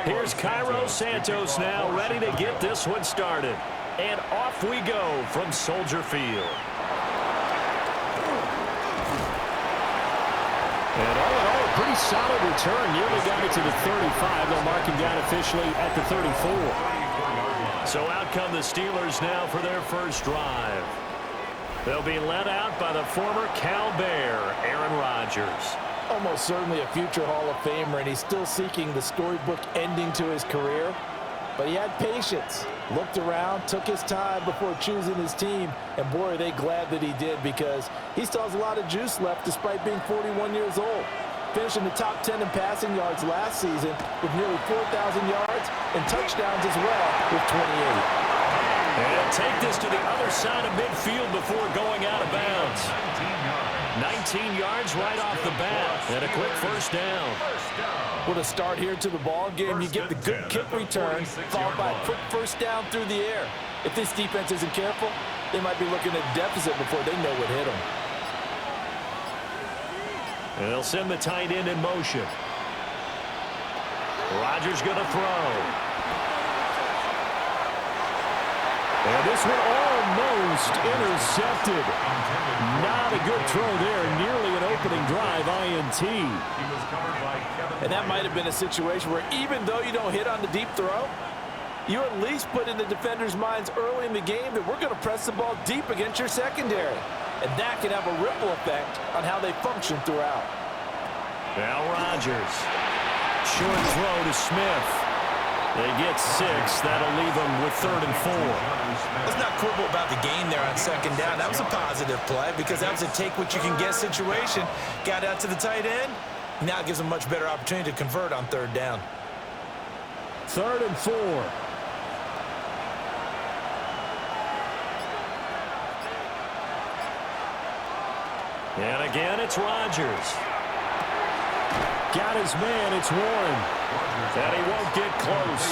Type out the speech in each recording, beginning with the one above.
Here's Cairo Santos now ready to get this one started. And off we go from Soldier Field. And all in all, a pretty solid return. Nearly got it to the 35. They'll mark him down officially at the 34. So out come the Steelers now for their first drive. They'll be led out by the former Cal Bear, Aaron Rodgers. Almost certainly a future Hall of Famer, and he's still seeking the storybook ending to his career. But he had patience, looked around, took his time before choosing his team, and boy, are they glad that he did, because he still has a lot of juice left despite being 41 years old. Finishing the top 10 in passing yards last season with nearly 4,000 yards and touchdowns as well with 28. And take this to the other side of midfield before going out of bounds. 19 yards right off the bat, and a quick first down. With a start here to the ball game, you get the good kick return, followed by a quick first down through the air. If this defense isn't careful, they might be looking at a deficit before they know what hit them. And they'll send the tight end in motion. Rodgers going to throw. And this one almost intercepted. Not a good throw there. Nearly an opening drive INT. And that might have been a situation where even though you don't hit on the deep throw, you at least put in the defenders' minds early in the game that we're going to press the ball deep against your secondary. And that can have a ripple effect on how they function throughout. Now Rodgers. Short throw to Smith. They get 6. That'll leave them with 3rd and 4. Let's not quibble about the gain there on 2nd down. That was a positive play because that was a take-what-you-can-get situation. Got out to the tight end. Now it gives them a much better opportunity to convert on 3rd down. 3rd and 4. And again, it's Rodgers. Got his man. It's Warren. And he won't get close.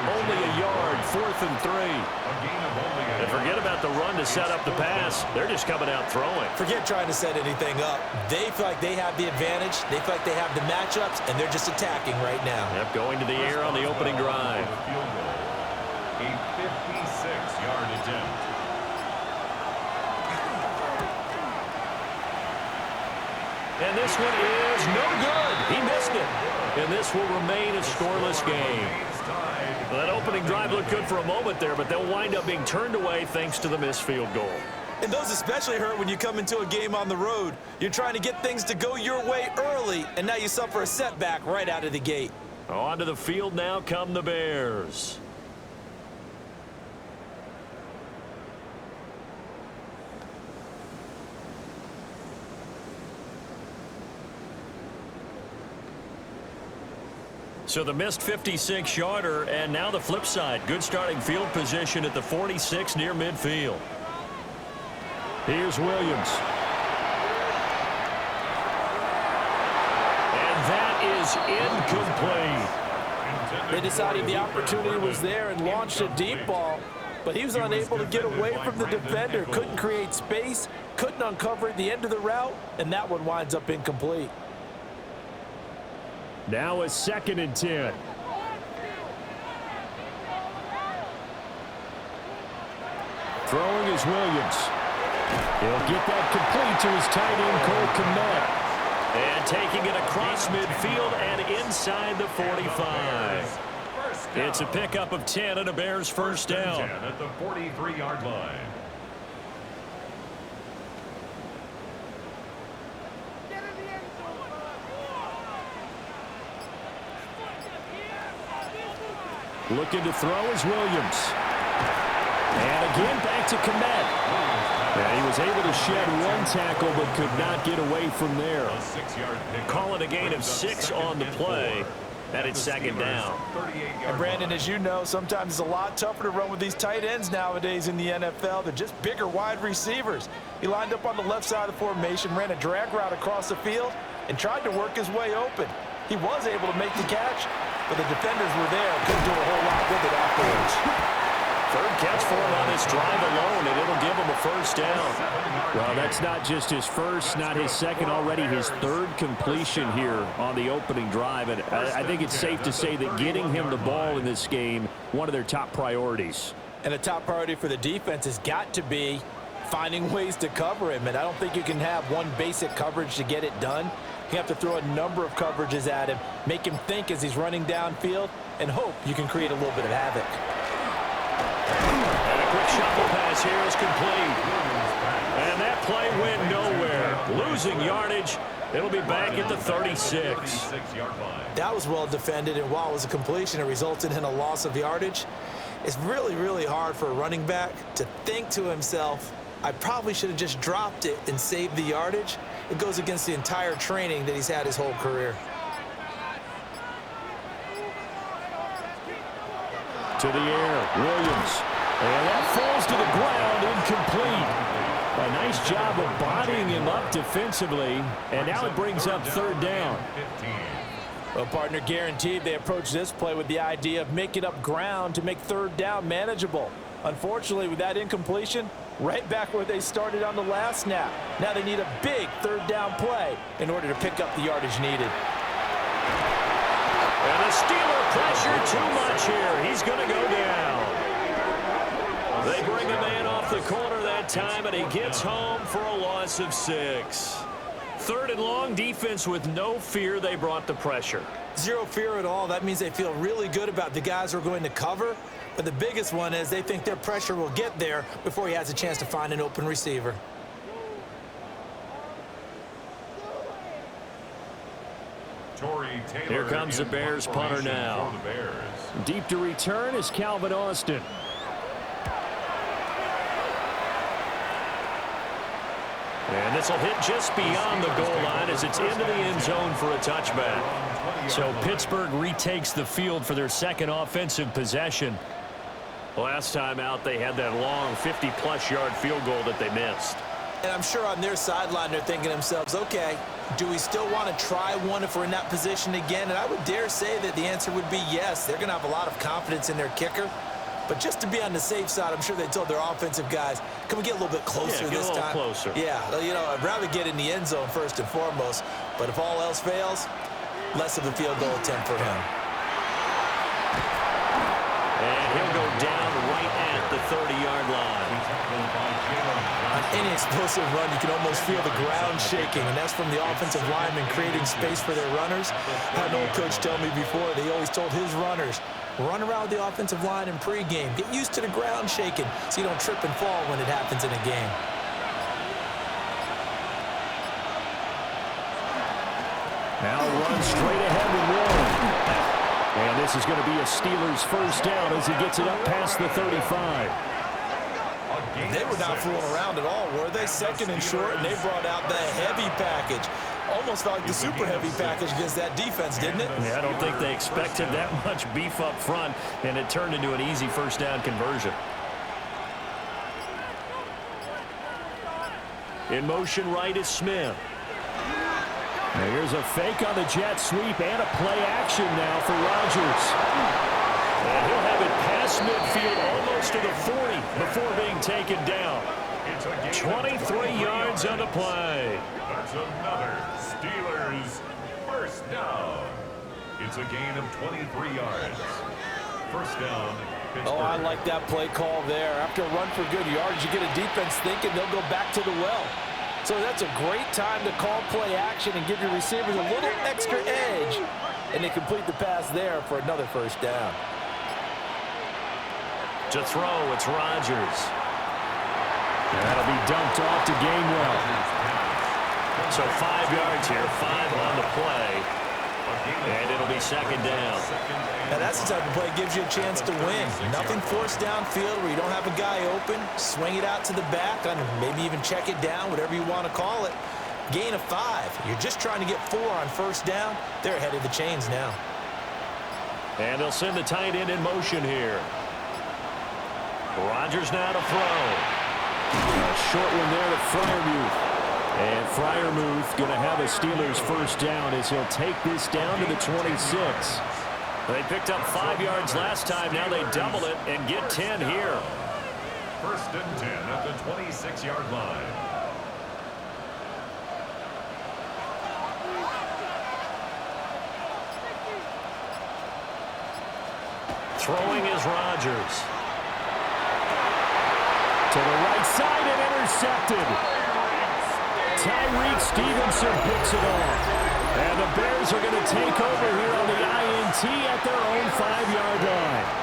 Only a yard. 4th and 3. And forget about the run to set up the pass. They're just coming out throwing. Forget trying to set anything up. They feel like they have the advantage. They feel like they have the matchups, and they're just attacking right now. Yep, going to the air on the opening drive. A 56-yard attempt. And this one is no good. He missed it. And this will remain a scoreless game. Well, that opening drive looked good for a moment there, but they'll wind up being turned away thanks to the missed field goal. And those especially hurt when you come into a game on the road. You're trying to get things to go your way early, and now you suffer a setback right out of the gate. Onto the field now come the Bears. So the missed 56-yarder, and now the flip side. Good starting field position at the 46 near midfield. Here's Williams. And that is incomplete. They decided the opportunity was there and launched a deep ball, but he was unable to get away from the defender. Couldn't create space, couldn't uncover at the end of the route, and that one winds up incomplete. Now a 2nd and 10. Throwing is Williams. He'll get that complete to his tight end, Cole Kmet. And taking it across midfield and inside the 45. It's a pickup of 10 and a Bears first down. At the 43-yard line. Looking to throw is Williams. And again back to Kmet. And he was able to shed one tackle but could not get away from there. Call it a gain of 6 on the play. And it's 2nd down. And Brandon, as you know, sometimes it's a lot tougher to run with these tight ends nowadays in the NFL. They're just bigger wide receivers. He lined up on the left side of the formation, ran a drag route across the field, and tried to work his way open. He was able to make the catch, but the defenders were there. Couldn't do a whole lot with it afterwards. 3rd catch for him on this drive alone, and it'll give him a first down. Well, That's not just his first, not his second, already his third completion here on the opening drive. And I think it's safe to say that getting him the ball in this game, one of their top priorities. And a top priority for the defense has got to be finding ways to cover him. And I don't think you can have one basic coverage to get it done. You have to throw a number of coverages at him, make him think as he's running downfield, and hope you can create a little bit of havoc. And a quick shuffle pass here is complete. And that play went nowhere. Losing yardage. It'll be back at the 36. That was well defended, and while it was a completion, it resulted in a loss of yardage. It's really, really hard for a running back to think to himself, I probably should have just dropped it and saved the yardage. It goes against the entire training that he's had his whole career. To the air, Williams. And that falls to the ground, incomplete. A nice job of bodying him up defensively, and now it brings up third down. Well, partner, guaranteed they approach this play with the idea of making up ground to make third down manageable. Unfortunately, with that incompletion, right back where they started on the last snap. Now they need a big third down play in order to pick up the yardage needed. And the Steeler pressure too much here. He's going to go down. They bring a man off the corner that time, and he gets home for a loss of 6. Third and long, defense with no fear. They brought the pressure. Zero fear at all. That means they feel really good about the guys who are going to cover. But the biggest one is they think their pressure will get there before he has a chance to find an open receiver. Here comes the Bears punter now. Deep to return is Calvin Austin. And this will hit just beyond the goal line as it's into the end zone for a touchback. So Pittsburgh retakes the field for their second offensive possession. Last time out, they had that long 50-plus yard field goal that they missed. And I'm sure on their sideline they're thinking to themselves, okay, do we still want to try one if we're in that position again? And I would dare say that the answer would be yes. They're going to have a lot of confidence in their kicker. But just to be on the safe side, I'm sure they told their offensive guys, can we get a little bit closer this time? Closer. Yeah, you know, I'd rather get in the end zone first and foremost. But if all else fails, less of a field goal attempt for him. And he'll go down right at the 30-yard line. On any explosive run, you can almost feel the ground shaking, and that's from the offensive linemen creating space for their runners. I had an old coach tell me before, they always told his runners, run around the offensive line in pregame. Get used to the ground shaking so you don't trip and fall when it happens in a game. Now run straight ahead with Warren. And this is going to be a Steelers first down as he gets it up past the 35. They were not fooling around at all, were they? Second and short, and they brought out the heavy package. Almost felt like the super heavy package against that defense, didn't it? Yeah, I don't think they expected that much beef up front, and it turned into an easy first down conversion. In motion right is Smith. Now here's a fake on the jet sweep and a play action now for Rodgers. And he'll have it past midfield almost to the 40 before being taken down. 23 yards on the play. That's another Steelers first down. It's a gain of 23 yards. First down, Pittsburgh. Oh, I like that play call there. After a run for good yards, you get a defense thinking they'll go back to the well. So that's a great time to call play action and give your receivers a little extra edge. And they complete the pass there for another first down. To throw, it's Rodgers. That'll be dumped off to Gainwell. So 5 yards here, 5 on the play. And it'll be second down. Now that's the type of play that gives you a chance to win. Nothing forced downfield where you don't have a guy open. Swing it out to the back and maybe even check it down, whatever you want to call it. Gain of 5. You're just trying to get 4 on first down. They're ahead of the chains now. And they'll send the tight end in motion here. Rodgers now to throw. A short one there to Freiermuth. And Freiermuth going to have a Steelers first down as he'll take this down to the 26. They picked up 5 yards last time. Now they double it and get 10 here. First and 10 at the 26-yard line. Throwing is Rodgers. To the right side and intercepted. Tyreek Stevenson picks it off. And the Bears are going to take over here on the INT at their own 5-yard line.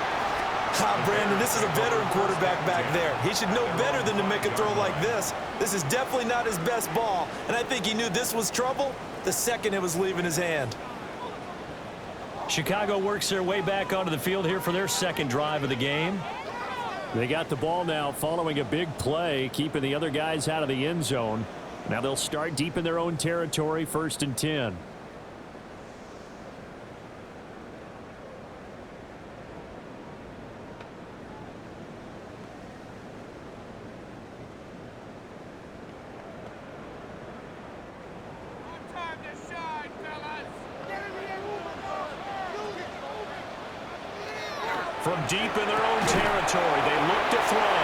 Brandon, this is a veteran quarterback back there. He should know better than to make a throw like this. This is definitely not his best ball, and I think he knew this was trouble the second it was leaving his hand. Chicago works their way back onto the field here for their second drive of the game. They got the ball now following a big play, keeping the other guys out of the end zone. Now they'll start deep in their own territory, 1st and 10. From deep in their own territory, they look to throw.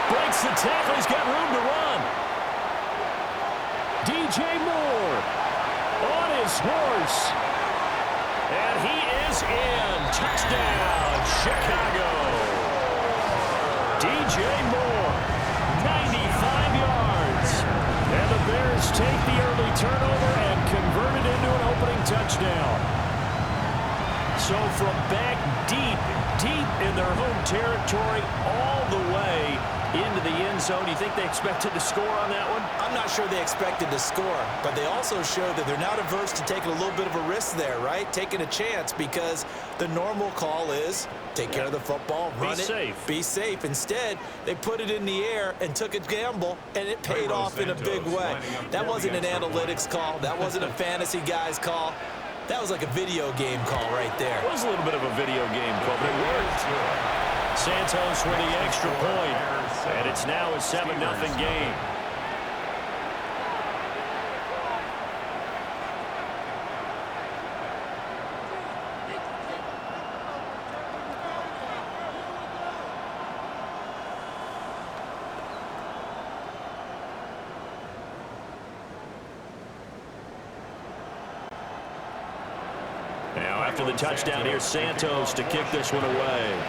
Breaks the tackle. He's got room to run. DJ Moore on his horse. And he is in. Touchdown, Chicago. DJ Moore, 95 yards. And the Bears take the early turnover and convert it into an opening touchdown. So from back deep in their home territory all the way into the end zone, you think they expected to score on that one? I'm not sure they expected to score, but they also showed that they're not averse to taking a little bit of a risk there, right? Taking a chance, because the normal call is take care of the football, run it, be safe. Instead, they put it in the air and took a gamble, and it paid off in a big way. That wasn't an analytics call. That wasn't a fantasy guy's call. That was like a video game call right there. It was a little bit of a video game call, but it worked. Santos with the extra point, and it's now a 7-0 game. Now, after the touchdown, here's Santos to kick this one away.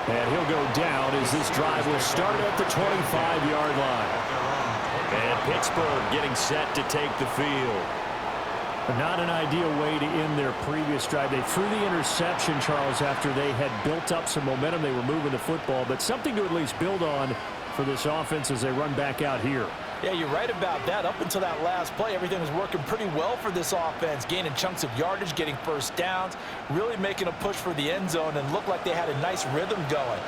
And he'll go down as this drive will start at the 25-yard line. And Pittsburgh getting set to take the field. Not an ideal way to end their previous drive. They threw the interception, Charles, after they had built up some momentum. They were moving the football, but something to at least build on for this offense as they run back out here. Yeah, you're right about that. Up until that last play, everything was working pretty well for this offense, gaining chunks of yardage, getting first downs, really making a push for the end zone, and looked like they had a nice rhythm going.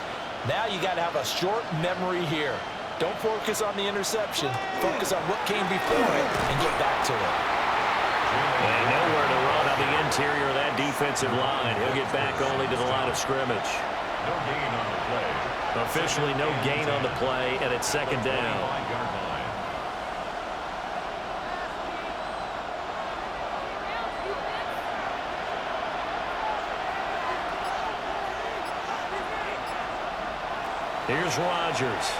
Now you got to have a short memory here. Don't focus on the interception. Focus on what came before it and get back to it. And nowhere to run on the interior of that defensive line. He'll get back only to the line of scrimmage. No gain on the play. Officially no gain on the play, and it's second down. Here's Rodgers.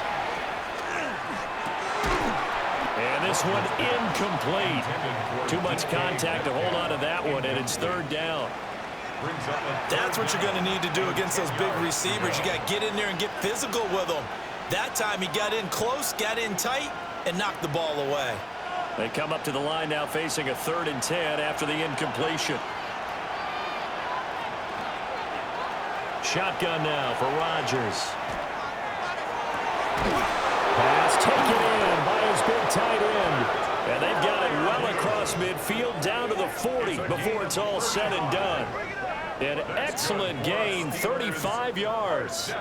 And this one incomplete. Too much contact to hold on to that one, and it's third down. That's what you're going to need to do against those big receivers. You got to get in there and get physical with them. That time he got in close, got in tight, and knocked the ball away. They come up to the line now facing a 3rd and 10 after the incompletion. Shotgun now for Rodgers. Pass taken in by his big tight end. And they've got it well across midfield down to the 40 before it's all said and done. An excellent gain, 35 yards.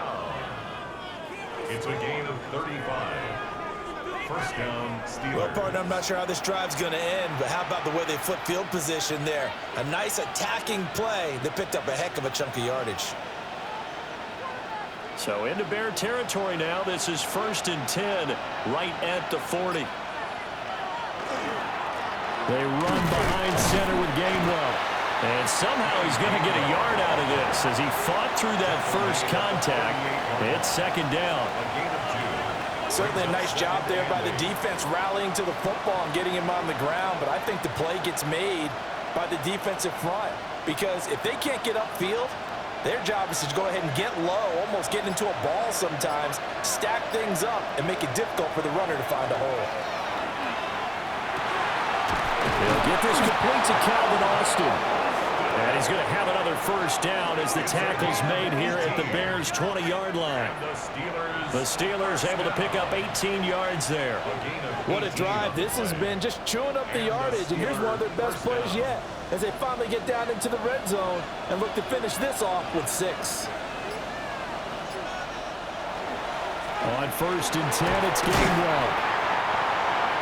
It's a gain of 35. First down, Steelers. Well, partner, I'm not sure how this drive's going to end, but how about the way they flip field position there? A nice attacking play that picked up a heck of a chunk of yardage. So into Bear territory now. This is 1st and 10 right at the 40. They run behind center with Gainwell. And somehow he's going to get a yard out of this as he fought through that first contact. It's second down. Certainly a nice job there by the defense rallying to the football and getting him on the ground, but I think the play gets made by the defensive front because if they can't get upfield, their job is to go ahead and get low, almost get into a ball sometimes, stack things up, and make it difficult for the runner to find a hole. They'll get this complete to Calvin Austin. And he's going to have another first down as the tackle's made here at the Bears' 20-yard line. The Steelers able to pick up 18 yards there. What a drive this has been, just chewing up the yardage, and here's one of their best plays yet as they finally get down into the red zone and look to finish this off with 6. On 1st and 10, it's Gainwell.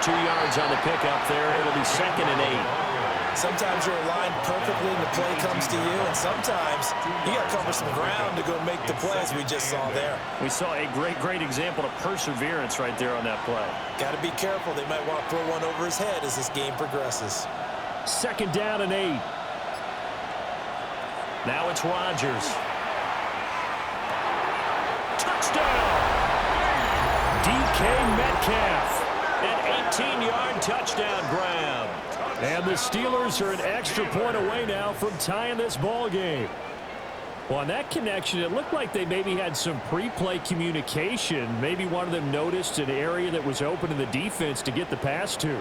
2 yards on the pickup there. It'll be 2nd and 8. Sometimes you're aligned perfectly and the play comes to you, and sometimes you got to cover some ground to go make the play, as we just saw there. We saw a great example of perseverance right there on that play. Got to be careful. They might want to throw one over his head as this game progresses. 2nd down and 8. Now it's Rodgers. Touchdown! DK Metcalf. An 18-yard touchdown grab. And the Steelers are an extra point away now from tying this ball game. Well, on that connection, it looked like they maybe had some pre-play communication. Maybe one of them noticed an area that was open in the defense to get the pass to.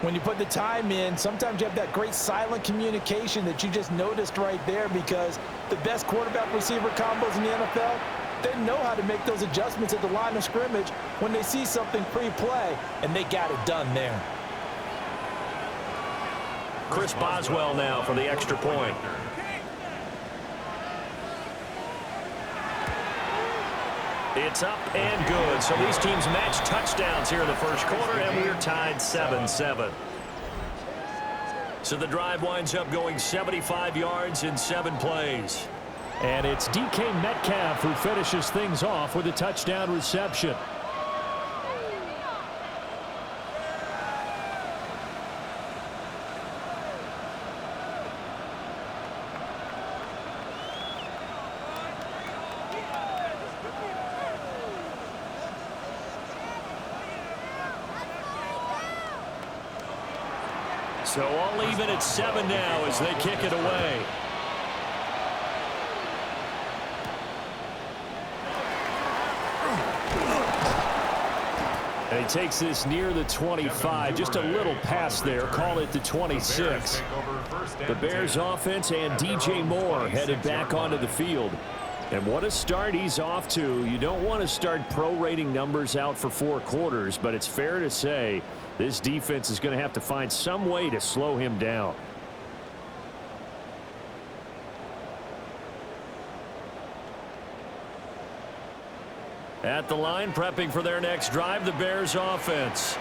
When you put the time in, sometimes you have that great silent communication that you just noticed right there, because the best quarterback-receiver combos in the NFL, they know how to make those adjustments at the line of scrimmage when they see something pre-play, and they got it done there. Chris Boswell now for the extra point. It's up and good. So these teams match touchdowns here in the first quarter, and we're tied 7-7. So the drive winds up going 75 yards in 7 plays. And it's DK Metcalf who finishes things off with a touchdown reception. So all even at 7 now as they kick it away. And he takes this near the 25, just a little pass there, call it the 26. The Bears offense and DJ Moore headed back onto the field. And what a start he's off to. You don't want to start prorating numbers out for 4 quarters, but it's fair to say this defense is going to have to find some way to slow him down. At the line, prepping for their next drive, the Bears offense.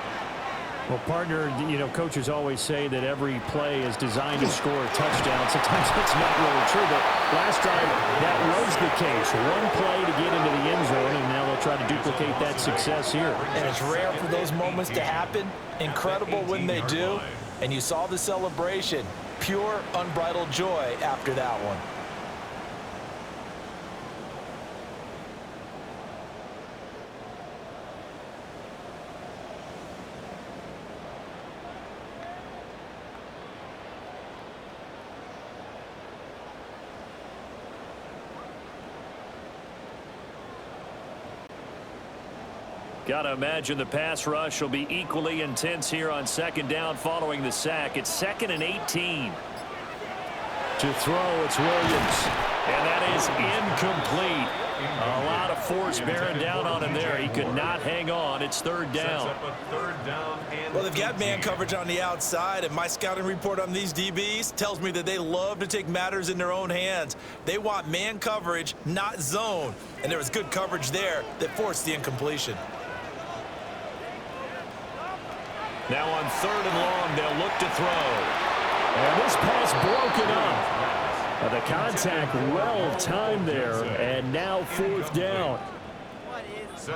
Well, partner, you know, coaches always say that every play is designed to score a touchdown. Sometimes it's not really true, but last drive, that was the case. One play to get into the end zone, and now they'll try to duplicate that success here. And it's rare for those moments to happen. Incredible when they do. And you saw the celebration. Pure, unbridled joy after that one. Got to imagine the pass rush will be equally intense here on 2nd down following the sack. It's 2nd and 18. To throw, it's Williams. And that is incomplete. A lot of force bearing down on him there. He could not hang on. It's 3rd down. Well, they've got man coverage on the outside, and my scouting report on these DBs tells me that they love to take matters in their own hands. They want man coverage, not zone. And there was good coverage there that forced the incompletion. Now on 3rd and long, they'll look to throw. And this pass broken up. The contact well timed there, and now 4th down.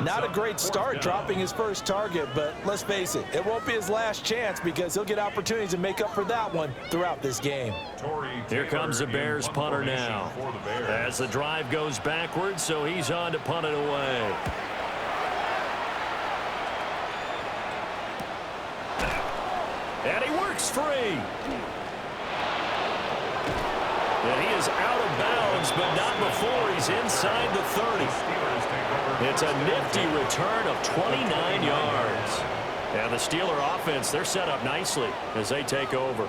Not a great start dropping his first target, but let's face it, it won't be his last chance because he'll get opportunities to make up for that one throughout this game. Here comes the Bears punter now. As the drive goes backwards, so he's on to punt it away. And he works free. And he is out of bounds, but not before he's inside the 30. It's a nifty return of 29 yards. And the Steeler offense, they're set up nicely as they take over.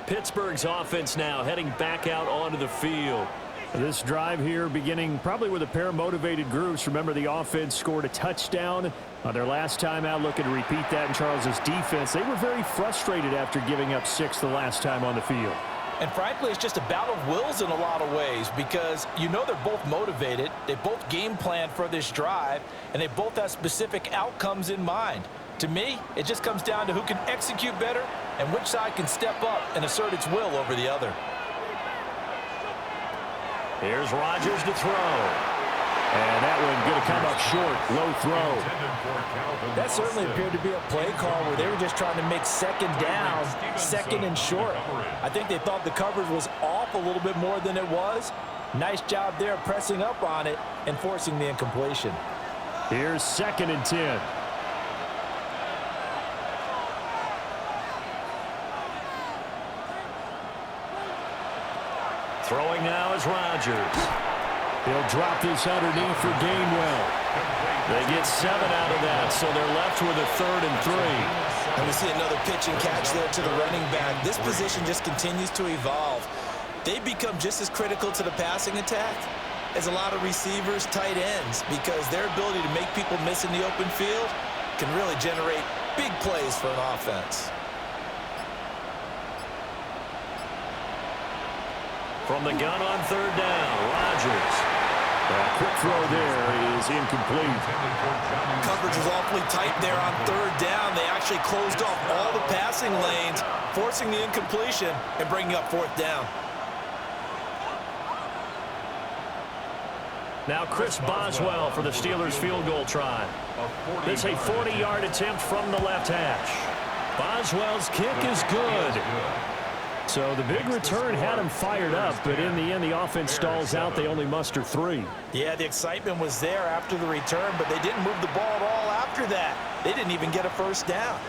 Pittsburgh's offense now heading back out onto the field. This drive here beginning probably with a pair of motivated groups. Remember, the offense scored a touchdown on their last time out, looking to repeat that in Charles's defense. They were very frustrated after giving up 6 the last time on the field. And frankly, it's just a battle of wills in a lot of ways because you know they're both motivated, they both game plan for this drive, and they both have specific outcomes in mind. To me, it just comes down to who can execute better and which side can step up and assert its will over the other. Here's Rodgers to throw. And that one going to come up short. Low throw. That certainly appeared to be a play call where they were just trying to make second down, second and short. I think they thought the coverage was off a little bit more than it was. Nice job there pressing up on it and forcing the incompletion. Here's 2nd and 10. Throwing now is Rodgers. He'll drop this underneath for Gainwell. They get 7 out of that, so they're left with a 3rd and 3. And we see another pitch and catch there to the running back. This position just continues to evolve. They become just as critical to the passing attack as a lot of receivers, tight ends, because their ability to make people miss in the open field can really generate big plays for an offense. From the gun on 3rd down, Rodgers. A quick throw there is incomplete. Coverage was awfully tight there on 3rd down. They actually closed off all the passing lanes, forcing the incompletion and bringing up 4th down. Now Chris Boswell for the Steelers field goal try. This is a 40-yard attempt from the left hash. Boswell's kick is good. So the big return had him fired up, but in the end, the offense stalls out. They only muster 3. Yeah, the excitement was there after the return, but they didn't move the ball at all after that. They didn't even get a 1st down.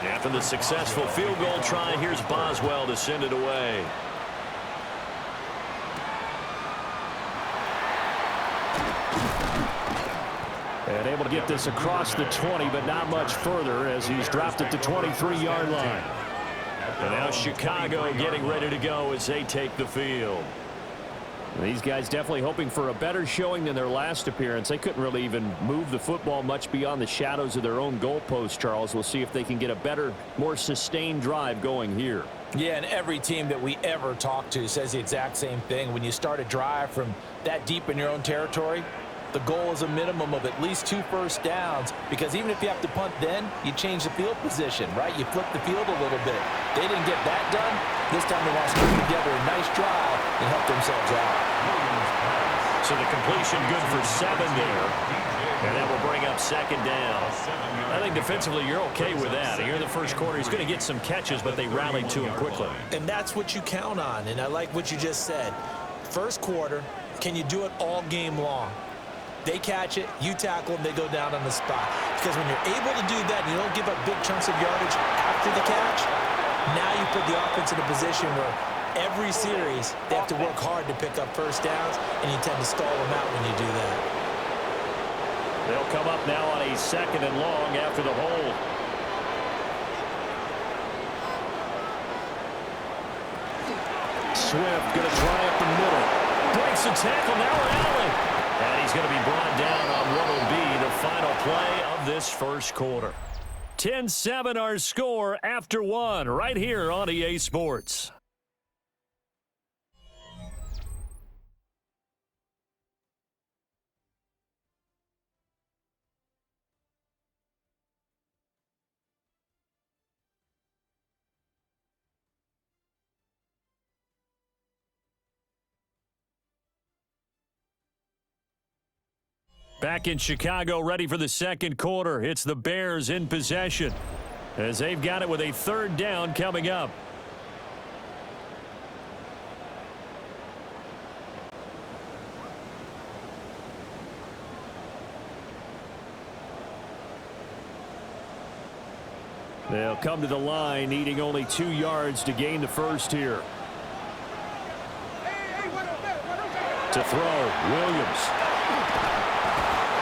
After the successful field goal try, here's Boswell to send it away. And able to get this across the 20, but not much further as he's dropped at the 23-yard line. And now Chicago getting ready to go as they take the field. These guys definitely hoping for a better showing than their last appearance. They couldn't really even move the football much beyond the shadows of their own goalpost, Charles. We'll see if they can get a better, more sustained drive going here. Yeah, and every team that we ever talk to says the exact same thing. When you start a drive from that deep in your own territory, the goal is a minimum of at least 2 first downs, because even if you have to punt then, you change the field position, right? You flip the field a little bit. They didn't get that done. This time they want to string together a nice drive and help themselves out. So the completion good for 7 there. And that will bring up 2nd down. I think defensively you're okay with that. Here in the first quarter, he's going to get some catches, but they rallied to him quickly. And that's what you count on, and I like what you just said. First quarter, can you do it all game long? They catch it, you tackle them, they go down on the spot. Because when you're able to do that and you don't give up big chunks of yardage after the catch, now you put the offense in a position where every series they have to work hard to pick up first downs, and you tend to stall them out when you do that. They'll come up now on a 2nd and long after the hold. Swift going to try up the middle. Breaks the tackle, now Allen. And he's going to be brought down on what will be the final play of this first quarter. 10-7 our score after one right here on EA Sports. Back in Chicago, ready for the second quarter. It's the Bears in possession as they've got it with a third down coming up. They'll come to the line, needing only 2 yards to gain the first here. To throw, Williams.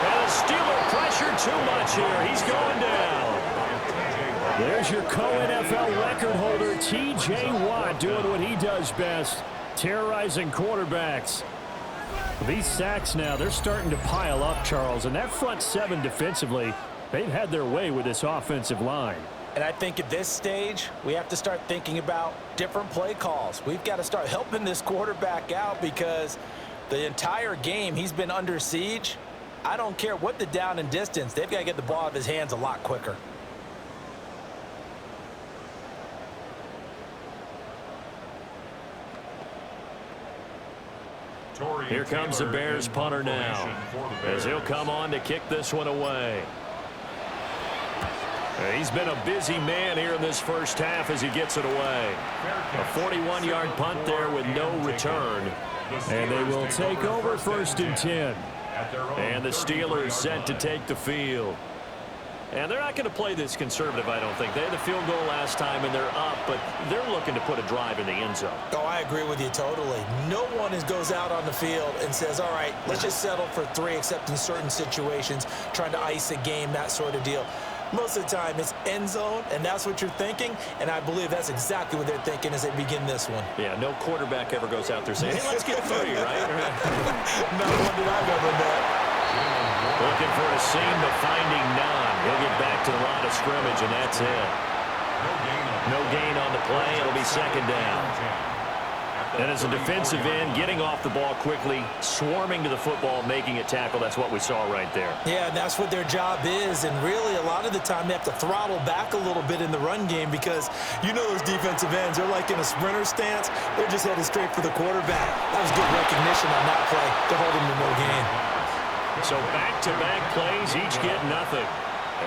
And the Steeler pressure too much here. He's going down. There's your co-NFL record holder, T.J. Watt, doing what he does best, terrorizing quarterbacks. These sacks now, they're starting to pile up, Charles, and that front seven defensively, they've had their way with this offensive line. And I think at this stage, we have to start thinking about different play calls. We've got to start helping this quarterback out because the entire game he's been under siege. I don't care what the down and distance. They've got to get the ball out of his hands a lot quicker. Here comes the Bears punter now as he'll come on to kick this one away. He's been a busy man here in this first half as he gets it away. A 41-yard punt there with no return. And they will take over 1st and 10. And the Steelers set to take the field. And they're not going to play this conservative, I don't think. They had the field goal last time, and they're up, but they're looking to put a drive in the end zone. Oh, I agree with you totally. No one goes out on the field and says, all right, let's just settle for 3, except in certain situations, trying to ice a game, that sort of deal. Most of the time, it's end zone, and that's what you're thinking, and I believe that's exactly what they're thinking as they begin this one. Yeah, no quarterback ever goes out there saying, hey, let's get 3, right? Not one that I've ever met. Looking for a seam, but finding none. He'll get back to the line of scrimmage, and that's it. No gain on the play. It'll be 2nd down. And as a defensive end, getting off the ball quickly, swarming to the football, making a tackle, that's what we saw right there. Yeah, and that's what their job is, and really a lot of the time they have to throttle back a little bit in the run game because you know those defensive ends, they're like in a sprinter stance. They're just headed straight for the quarterback. That was good recognition on that play to hold him to no gain. So back-to-back plays, each get nothing.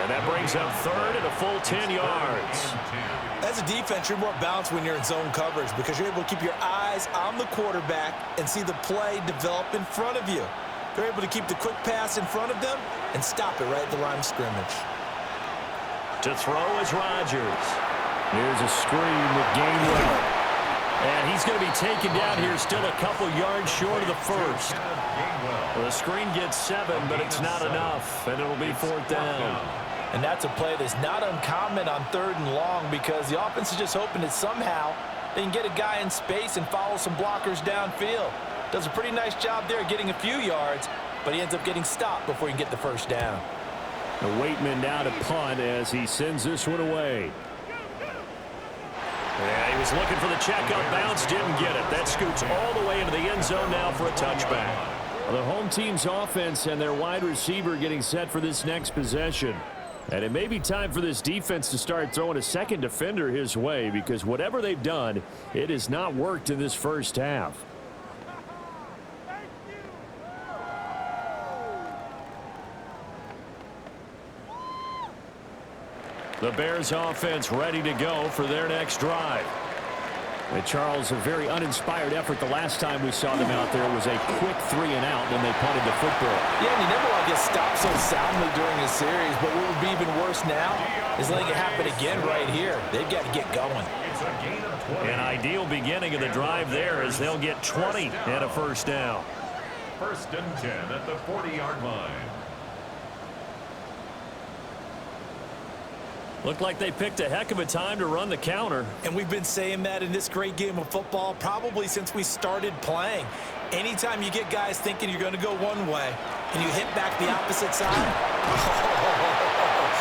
And that brings up 3rd and a full 10 yards. As a defense, you're more balanced when you're in zone coverage because you're able to keep your eyes on the quarterback and see the play develop in front of you. They're able to keep the quick pass in front of them and stop it right at the line of scrimmage. To throw is Rodgers. Here's a screen with Gainwell. And he's going to be taken down here, still a couple yards short of the first. Well, the screen gets 7, but it's not enough, and it'll be 4th down. And that's a play that's not uncommon on 3rd and long because the offense is just hoping that somehow they can get a guy in space and follow some blockers downfield. Does a pretty nice job there getting a few yards, but he ends up getting stopped before he can get the 1st down. The Waitman now to punt as he sends this one away. Yeah, he was looking for the checkup bounce, didn't get it. That scoots all the way into the end zone now for a touchback. Well, the home team's offense and their wide receiver getting set for this next possession. And it may be time for this defense to start throwing a second defender his way because whatever they've done, it has not worked in this first half. The Bears offense ready to go for their next drive. And Charles, a very uninspired effort the last time we saw them out there was a quick 3 and out, and then they punted the football. Yeah, and you never want to get stopped so soundly during a series, but what would be even worse now is letting it happen again right here. They've got to get going. An ideal beginning of the drive there as they'll get 20 and a 1st down. 1st and 10 at the 40-yard line. Looked like they picked a heck of a time to run the counter. And we've been saying that in this great game of football probably since we started playing. Anytime you get guys thinking you're going to go one way and you hit back the opposite side,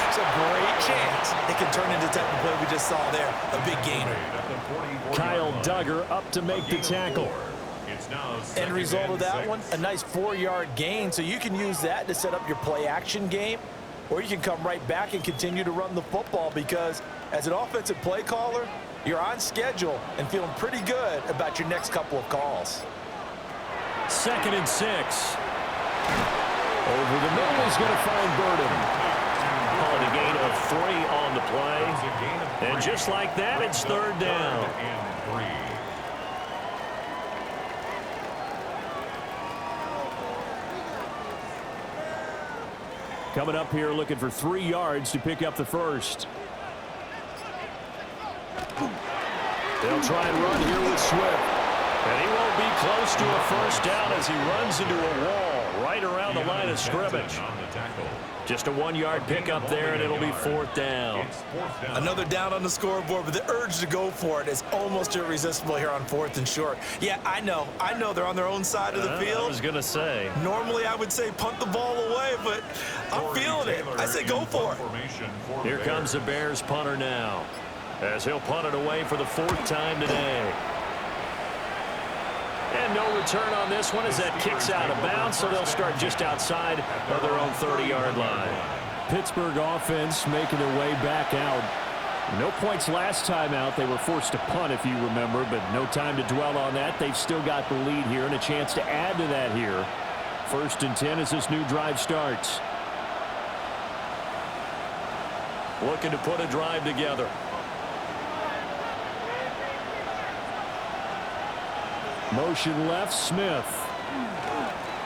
it's a great chance it can turn into the type of play we just saw there, a big gainer. Kyle Duggar up to make the tackle. End result of that one, a nice 4-yard gain, so you can use that to set up your play-action game, or you can come right back and continue to run the football because as an offensive play caller, you're on schedule and feeling pretty good about your next couple of calls. 2nd and 6. Over the middle is going to find Burden. Calling a gain of 3 on the play. And just like that, it's 3rd down. Coming up here looking for 3 yards to pick up the first. They'll try and run here with Swift. And he won't be close to a first down as he runs into a wall right around the line of scrimmage. Just a 1-yard pickup there, and it'll be 4th down. Another down on the scoreboard, but the urge to go for it is almost irresistible here on 4th and short. Yeah, I know they're on their own side of the field. I was going to say. Normally, I would say punt the ball away, but I'm feeling it. I say go for it. Here comes the Bears punter now, as he'll punt it away for the 4th time today. And no return on this one as that kicks out of bounds, so they'll start just outside of their own 30-yard line. Pittsburgh offense making their way back out. No points last time out. They were forced to punt, if you remember, but no time to dwell on that. They've still got the lead here and a chance to add to that here. 1st and 10 as this new drive starts. Looking to put a drive together. Motion left, Smith.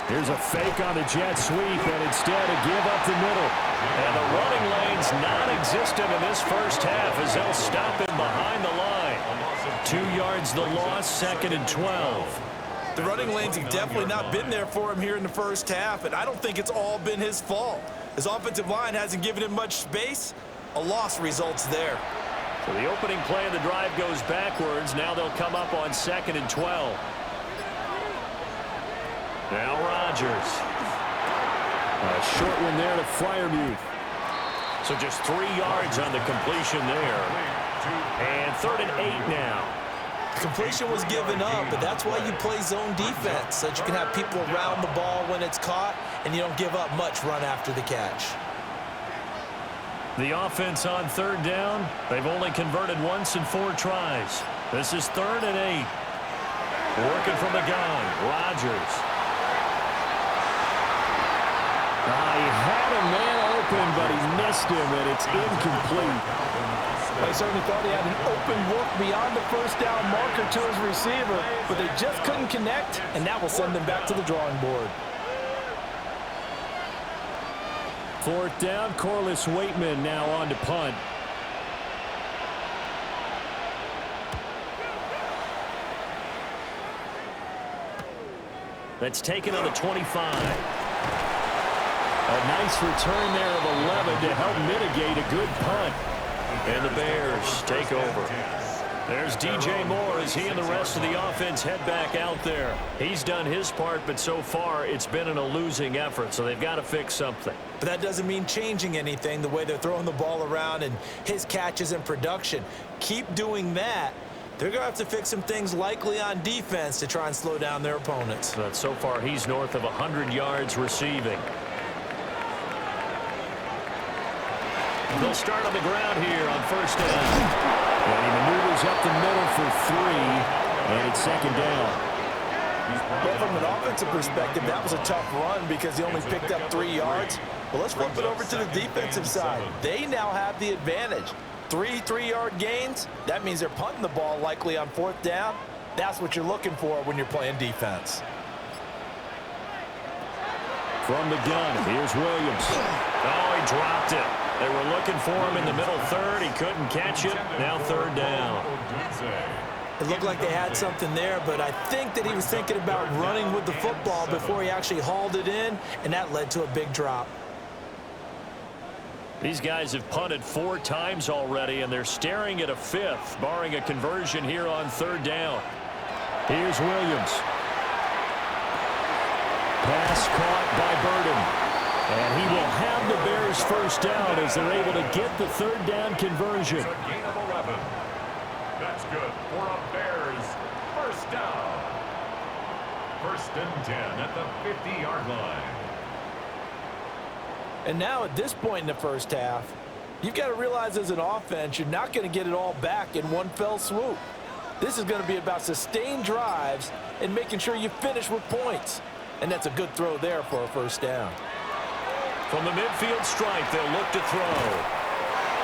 Here's a fake on the jet sweep, and instead a give up the middle. And the running lane's non-existent in this first half as they'll stop him behind the line. 2 yards the loss, 2nd and 12. The running lanes have definitely not been there for him here in the first half, and I don't think it's all been his fault. His offensive line hasn't given him much space. A loss results there. So the opening play of the drive goes backwards. Now they'll come up on 2nd and 12. Now Rodgers. A short one there to Freiermuth. So just 3 yards on the completion there. And 3rd and 8 now. Completion was given up, but that's why you play zone defense, so that you can have people around the ball when it's caught, and you don't give up much run after the catch. The offense on 3rd down, they've only converted once in 4 tries. This is 3rd and 8. Working from the gun, Rodgers. He had a man open, but he missed him, and it's incomplete. I certainly thought he had an open look beyond the first down marker to his receiver, but they just couldn't connect, and that will send them back to the drawing board. 4th down, Corliss Waitman now on to punt. That's taken on the 25. A nice return there of 11 to help mitigate a good punt. And the Bears take over. There's DJ Moore as he and the rest of the offense head back out there. He's done his part, but so far it's been in a losing effort, so they've got to fix something. But that doesn't mean changing anything, the way they're throwing the ball around and his catches and production. Keep doing that. They're going to have to fix some things likely on defense to try and slow down their opponents. But so far he's north of 100 yards receiving. They'll start on the ground here on 1st down. And he maneuvers up the middle for 3, and it's 2nd down. But from an offensive perspective, that was a tough run because he only picked up 3 yards. But let's flip it over to the defensive side. They now have the advantage. 3 3-yard gains, that means they're punting the ball likely on 4th down. That's what you're looking for when you're playing defense. From the gun, here's Williams. Oh, he dropped it. They were looking for him in the middle 3rd. He couldn't catch it. Now 3rd down. It looked like they had something there, but I think that he was thinking about running with the football before he actually hauled it in, and that led to a big drop. These guys have punted 4 times already, and they're staring at a 5th, barring a conversion here on 3rd down. Here's Williams. Pass caught by Burden. And he will have the Bears first down as they're able to get the third down conversion. It's a gain of 11. That's good for a Bears first down. First and 10 at the 50-yard line. And now at this point in the first half, you've got to realize as an offense, you're not going to get it all back in one fell swoop. This is going to be about sustained drives and making sure you finish with points. And that's a good throw there for a first down. From the midfield stripe, they'll look to throw.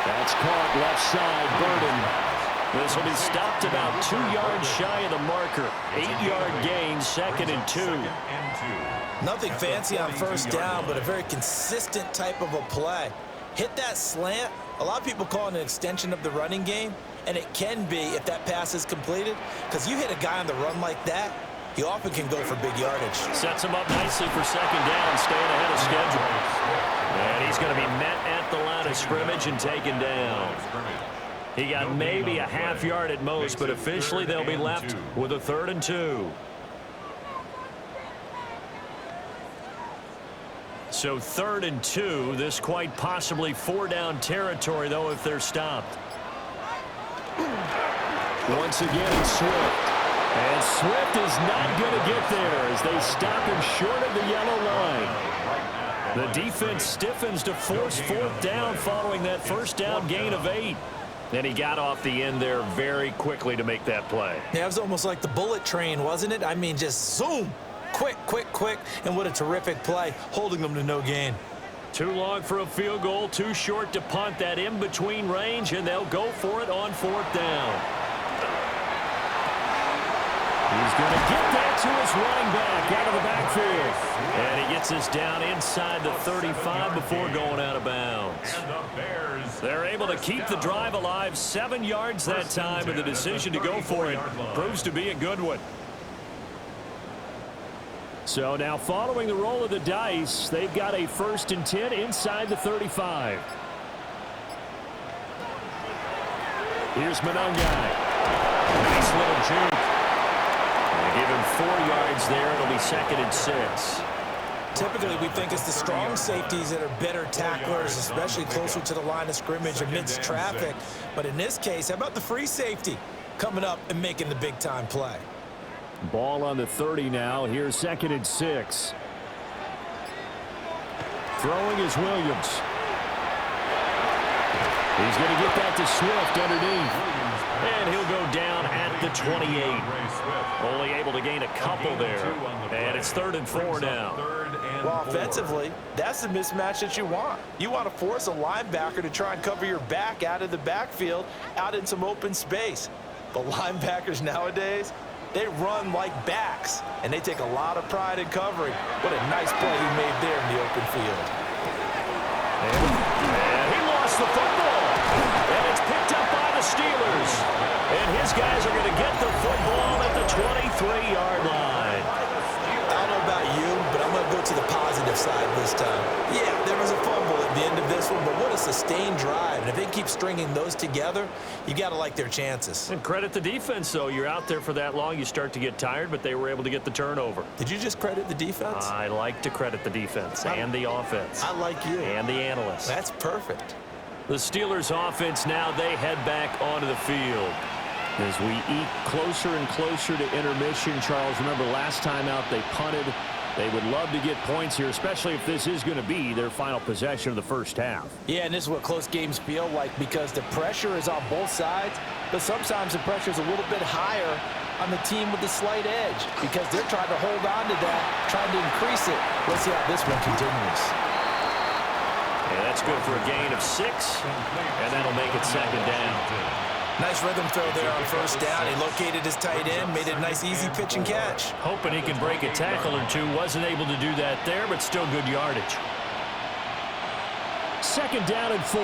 That's caught left side, Burden. This will be stopped about 2 yards shy of the marker. 8-yard gain, 2nd and 2. Nothing fancy on first down, but a very consistent type of a play. Hit that slant. A lot of people call it an extension of the running game, and it can be if that pass is completed, because you hit a guy on the run like that, he often can go for big yardage. Sets him up nicely for second down, staying ahead of schedule. And he's going to be met at the line of scrimmage and taken down. He got maybe a half yard at most, but officially they'll be left with a 3rd and 2. So 3rd and 2, this quite possibly 4-down territory, though, if they're stopped. Once again, it's Swift. And Swift is not going to get there as they stop him short of the yellow line. The defense stiffens to force 4th down following that first down gain of 8. And he got off the end there very quickly to make that play. Yeah, it was almost like the bullet train, wasn't it? I mean, just zoom. Quick, quick, quick. And what a terrific play, holding them to no gain. Too long for a field goal, too short to punt. That in-between range, and they'll go for it on 4th down. He's going to get that to his running back out of the backfield. And he gets us down inside the 35 before going out of bounds. They're able to keep the drive alive, 7 yards that time, and the decision to go for it proves to be a good one. So now following the roll of the dice, they've got a 1st and 10 inside the 35. Here's Monangai. Nice little juke. They give him 4 yards there. It'll be 2nd and 6. Typically, we think it's the strong safeties that are better tacklers, especially closer to the line of scrimmage amidst traffic. But in this case, how about the free safety coming up and making the big-time play? Ball on the 30 now. Here's 2nd and 6. Throwing is Williams. He's going to get that to Swift underneath. And he'll go down at the 28. Only able to gain a couple there. And it's 3rd and 4 now. Well, offensively, that's the mismatch that you want. You want to force a linebacker to try and cover your back out of the backfield, out in some open space. But linebackers nowadays, they run like backs, and they take a lot of pride in covering. What a nice play he made there in the open field. And he lost the football. And it's picked up by the Steelers. And his guys are going to get the football at the 23-yard line. I don't know about you, but I'm going to go to the positive side this time. Yeah, there was a fumble at the end of this one, but what a sustained drive. And if they keep stringing those together, you got to like their chances. And credit the defense, though. You're out there for that long, you start to get tired, but they were able to get the turnover. Did you just credit the defense? I like to credit the defense and the offense. I like you. And the analysts. That's perfect. The Steelers offense now, they head back onto the field. As we eat closer and closer to intermission, Charles, remember last time out they punted. They would love to get points here, especially if this is going to be their final possession of the first half. Yeah, and this is what close games feel like because the pressure is on both sides, but sometimes the pressure is a little bit higher on the team with the slight edge because they're trying to hold on to that, trying to increase it. Let's see how this one continues. Yeah, that's good for a gain of 6, and that'll make it 2nd down. Nice rhythm throw there on first down. He located his tight end, made it a nice easy pitch and catch. Hoping he can break a tackle or two. Wasn't able to do that there, but still good yardage. 2nd down and 4.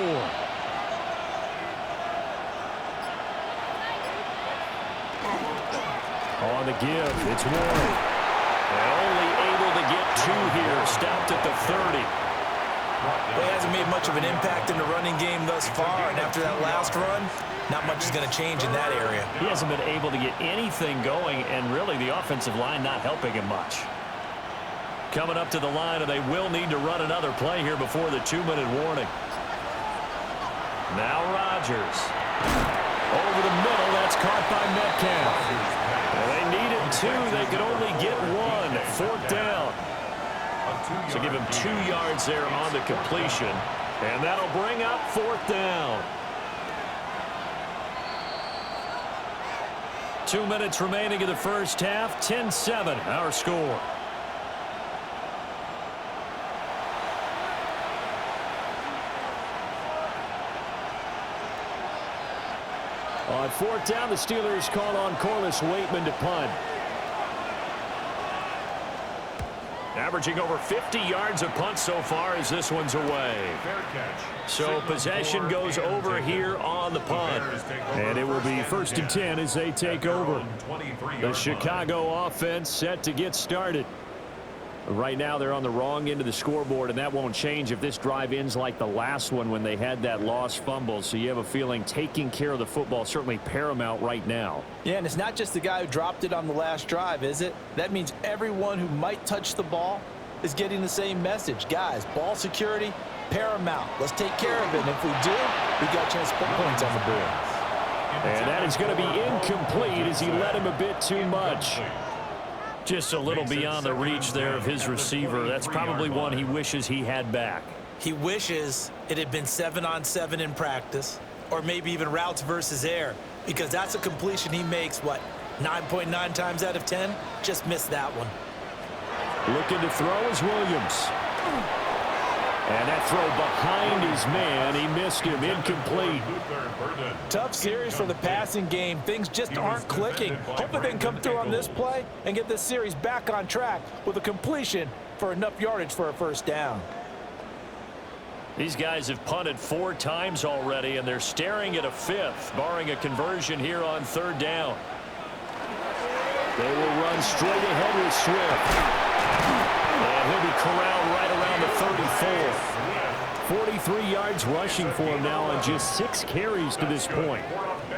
On the give, it's Warren. And only able to get 2 here. Stopped at the 30. Well, he hasn't made much of an impact in the running game thus far, and after that last run, not much is going to change in that area. He hasn't been able to get anything going, and really the offensive line not helping him much. coming up to the line, and they will need to run another play here before the 2-minute warning. Now Rodgers. Over the middle, that's caught by Metcalf. Well, they needed 2. They could only get 1. 4th down. So give him 2 yards there on the completion. And that'll bring up 4th down. 2 minutes remaining in the first half. 10-7, our score. On 4th down, the Steelers call on Corliss Waitman to punt. Averaging over 50 yards a punt so far as this one's away. So possession goes over here on the punt. And it will be 1st and 10 as they take over. The Chicago offense set to get started. Right now they're on the wrong end of the scoreboard, and that won't change if this drive ends like the last one when they had that lost fumble. So you have a feeling taking care of the football certainly paramount right now. Yeah, and it's not just the guy who dropped it on the last drive, is it? That means everyone who might touch the ball is getting the same message. Guys, ball security, paramount. Let's take care of it. And if we do, we've got a chance to put points on the board. And that is going to be incomplete as he led him a bit too much. Just a little beyond the reach there of his receiver. That's probably one he wishes he had back. He wishes it had been 7-on-7 in practice, or maybe even routes versus air, because that's a completion he makes, what, 9.9 times out of 10? Just missed that one. Looking to throw is Williams. And that throw behind his man. He missed him. Incomplete. Tough series for the passing game. Things just aren't clicking. Hoping they can come through on this play and get this series back on track with a completion for enough yardage for a 1st down. These guys have punted 4 times already, and they're staring at a 5th, barring a conversion here on 3rd down. They will run straight ahead with Swift. And he'll be corralled right around the 34. 43 yards rushing for him now on just 6 carries to this point.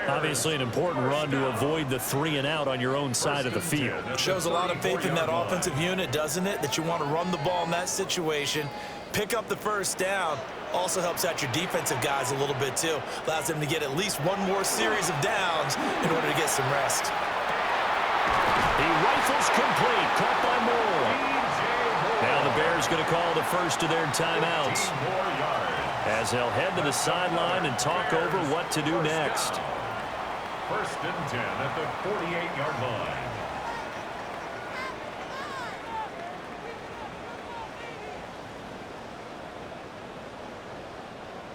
Obviously an important run to avoid the 3-and-out on your own side of the field. Shows a lot of faith in that offensive unit, doesn't it? That you want to run the ball in that situation, pick up the 1st down. Also helps out your defensive guys a little bit too. Allows them to get at least 1 more series of downs in order to get some rest. He rifles complete, caught by Moore. Now the Bears going to call the first of their timeouts as they'll head to the sideline and talk over what to do next. 1st and 10 at the 48-yard line.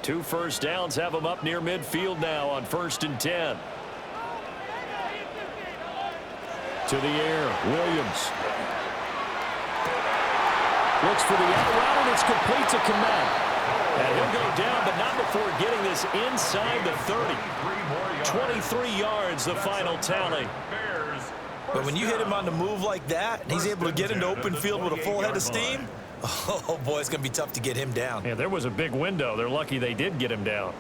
Two 1st downs have them up near midfield now on 1st and 10. To the air, Williams. Looks for the out route, and it's complete to Komet. And he'll go down, but not before getting this inside the 30. 23 yards, the final tally. But when you hit him on the move like that, and he's able to get into open field with a full head of steam, oh, boy, it's going to be tough to get him down. Yeah, there was a big window. They're lucky they did get him down.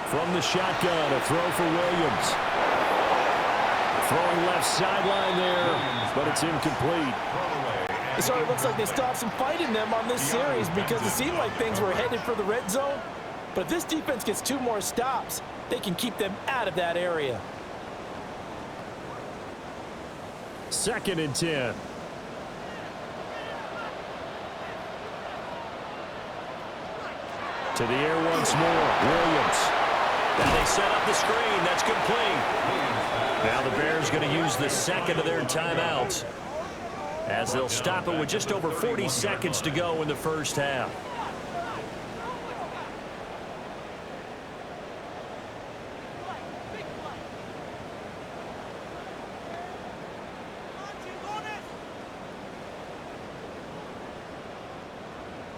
From the shotgun, a throw for Williams. Throwing left sideline there, but it's incomplete. It sort of looks like they stopped some fight in them on this series because it seemed like things were headed for the red zone. But if this defense gets 2 more stops, they can keep them out of that area. 2nd and 10. To the air once more, Williams. And they set up the screen. That's complete. Now the Bears going to use the 2nd of their timeouts as they'll stop it with just over 40 seconds to go in the 1st half.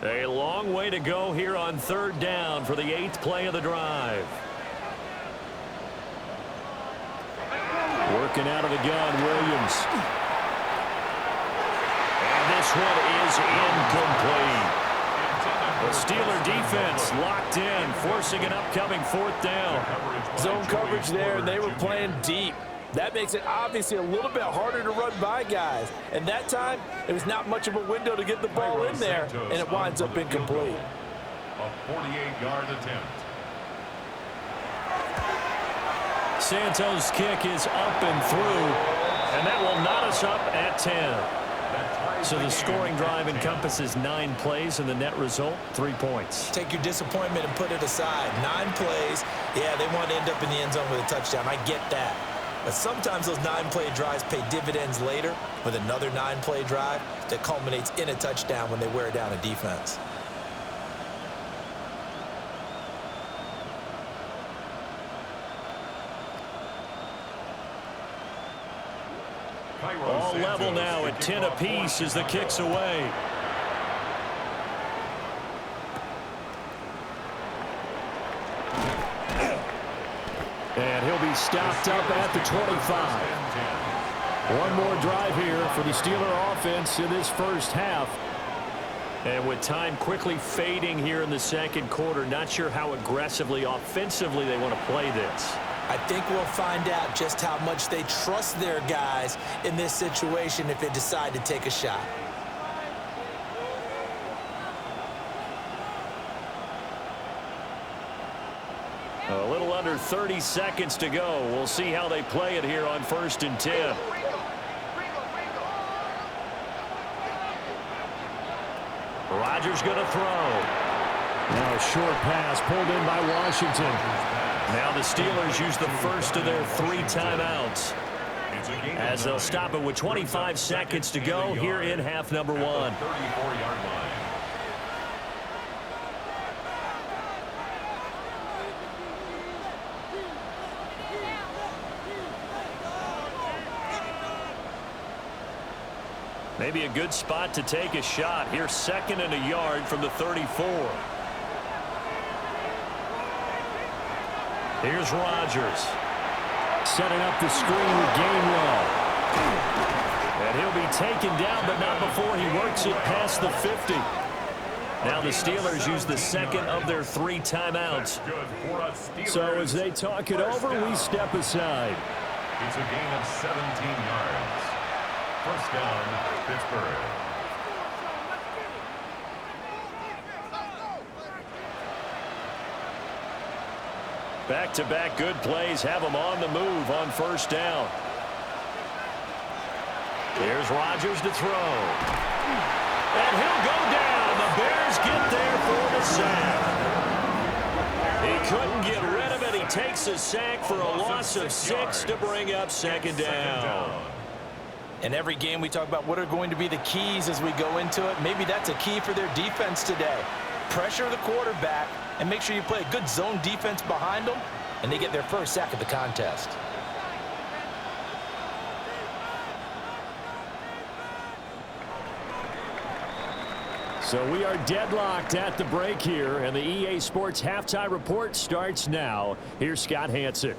A long way to go here on 3rd down for the 8th play of the drive. Working out of the gun, Williams. And this one is incomplete. The Steeler defense locked in, forcing an upcoming 4th down. Zone coverage there, and they were playing deep. That makes it obviously a little bit harder to run by guys. And that time, there's not much of a window to get the ball in there, and it winds up incomplete. A 48-yard attempt. Santos' kick is up and through, and that will knot us up at 10. So the scoring drive encompasses 9 plays, and the net result, 3 points. Take your disappointment and put it aside. 9 plays, yeah, they want to end up in the end zone with a touchdown. I get that. But sometimes those 9-play drives pay dividends later with another 9-play drive that culminates in a touchdown when they wear down a defense. All level now at 10 apiece as the kick's away. And he'll be stopped up at the 25. One more drive here for the Steeler offense in this first half. And with time quickly fading here in the second quarter, not sure how aggressively, offensively they want to play this. I think we'll find out just how much they trust their guys in this situation if they decide to take a shot. A little under 30 seconds to go. We'll see how they play it here on 1st and 10. Rodgers going to throw. Now a short pass pulled in by Washington. Now the Steelers use the first of their 3 timeouts, as they'll stop it with 25 seconds to go here in half number 1. 34-yard line. Maybe a good spot to take a shot. Here's 2nd and a yard from the 34. Here's Rodgers. Setting up the screen with Gainwell. And he'll be taken down, but not before he works it past the 50. Now the Steelers use the 2nd of their 3 timeouts. So as they talk it over, we step aside. It's a gain of 17 yards. First down, Pittsburgh. Back-to-back good plays have them on the move on 1st down. Here's Rodgers to throw. And he'll go down. The Bears get there for the sack. He couldn't get rid of it. He takes a sack for a loss of 6 to bring up 2nd down. In every game we talk about what are going to be the keys as we go into it. Maybe that's a key for their defense today. Pressure the quarterback and make sure you play a good zone defense behind them, and they get their first sack of the contest. So we are deadlocked at the break here, and the EA Sports Halftime Report starts now. Here's Scott Hansen.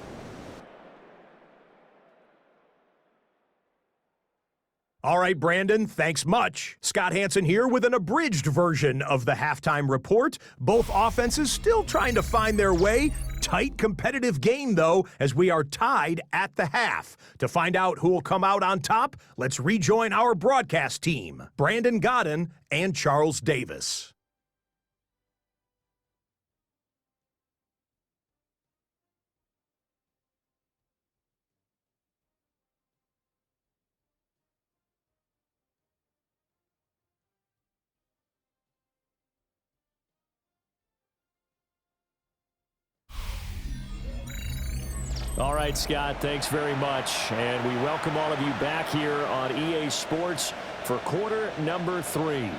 All right, Brandon, thanks much. Scott Hansen here with an abridged version of the halftime report. Both offenses still trying to find their way. Tight competitive game, though, as we are tied at the half. To find out who will come out on top, let's rejoin our broadcast team, Brandon Godden and Charles Davis. All right, Scott, thanks very much. And we welcome all of you back here on EA Sports for quarter number 3.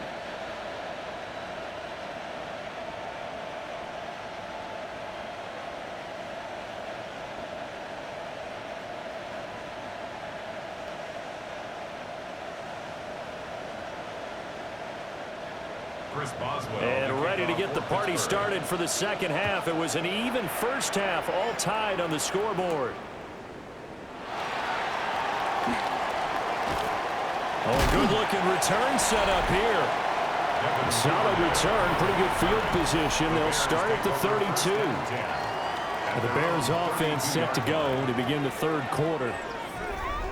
And ready to get the party started for the second half. It was an even first half, all tied on the scoreboard. Oh, good-looking return set up here. Solid return, pretty good field position. They'll start at the 32. The Bears offense set to go to begin the third quarter.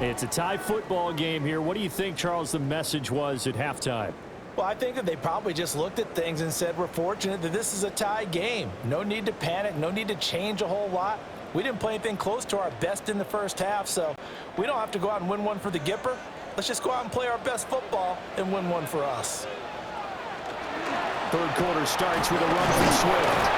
It's a tie football game here. What do you think, Charles, the message was at halftime? Well, I think that they probably just looked at things and said, we're fortunate that this is a tie game. No need to panic, no need to change a whole lot. We didn't play anything close to our best in the first half, so we don't have to go out and win one for the Gipper. Let's just go out and play our best football and win one for us. Third quarter starts with a run from Swift.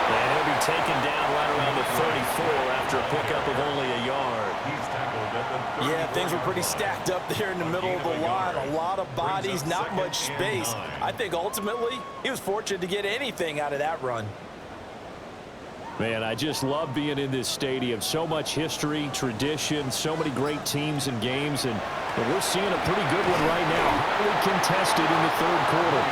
And he'll be taken down right around the 34 after a pickup of only a yard. He's tackled at the Yeah, things were pretty stacked up there in the middle of the line. A lot of bodies, not much space. I think ultimately he was fortunate to get anything out of that run. Man, I just love being in this stadium. So much history, tradition, so many great teams and games, and we're seeing a pretty good one right now. Highly contested in the third quarter.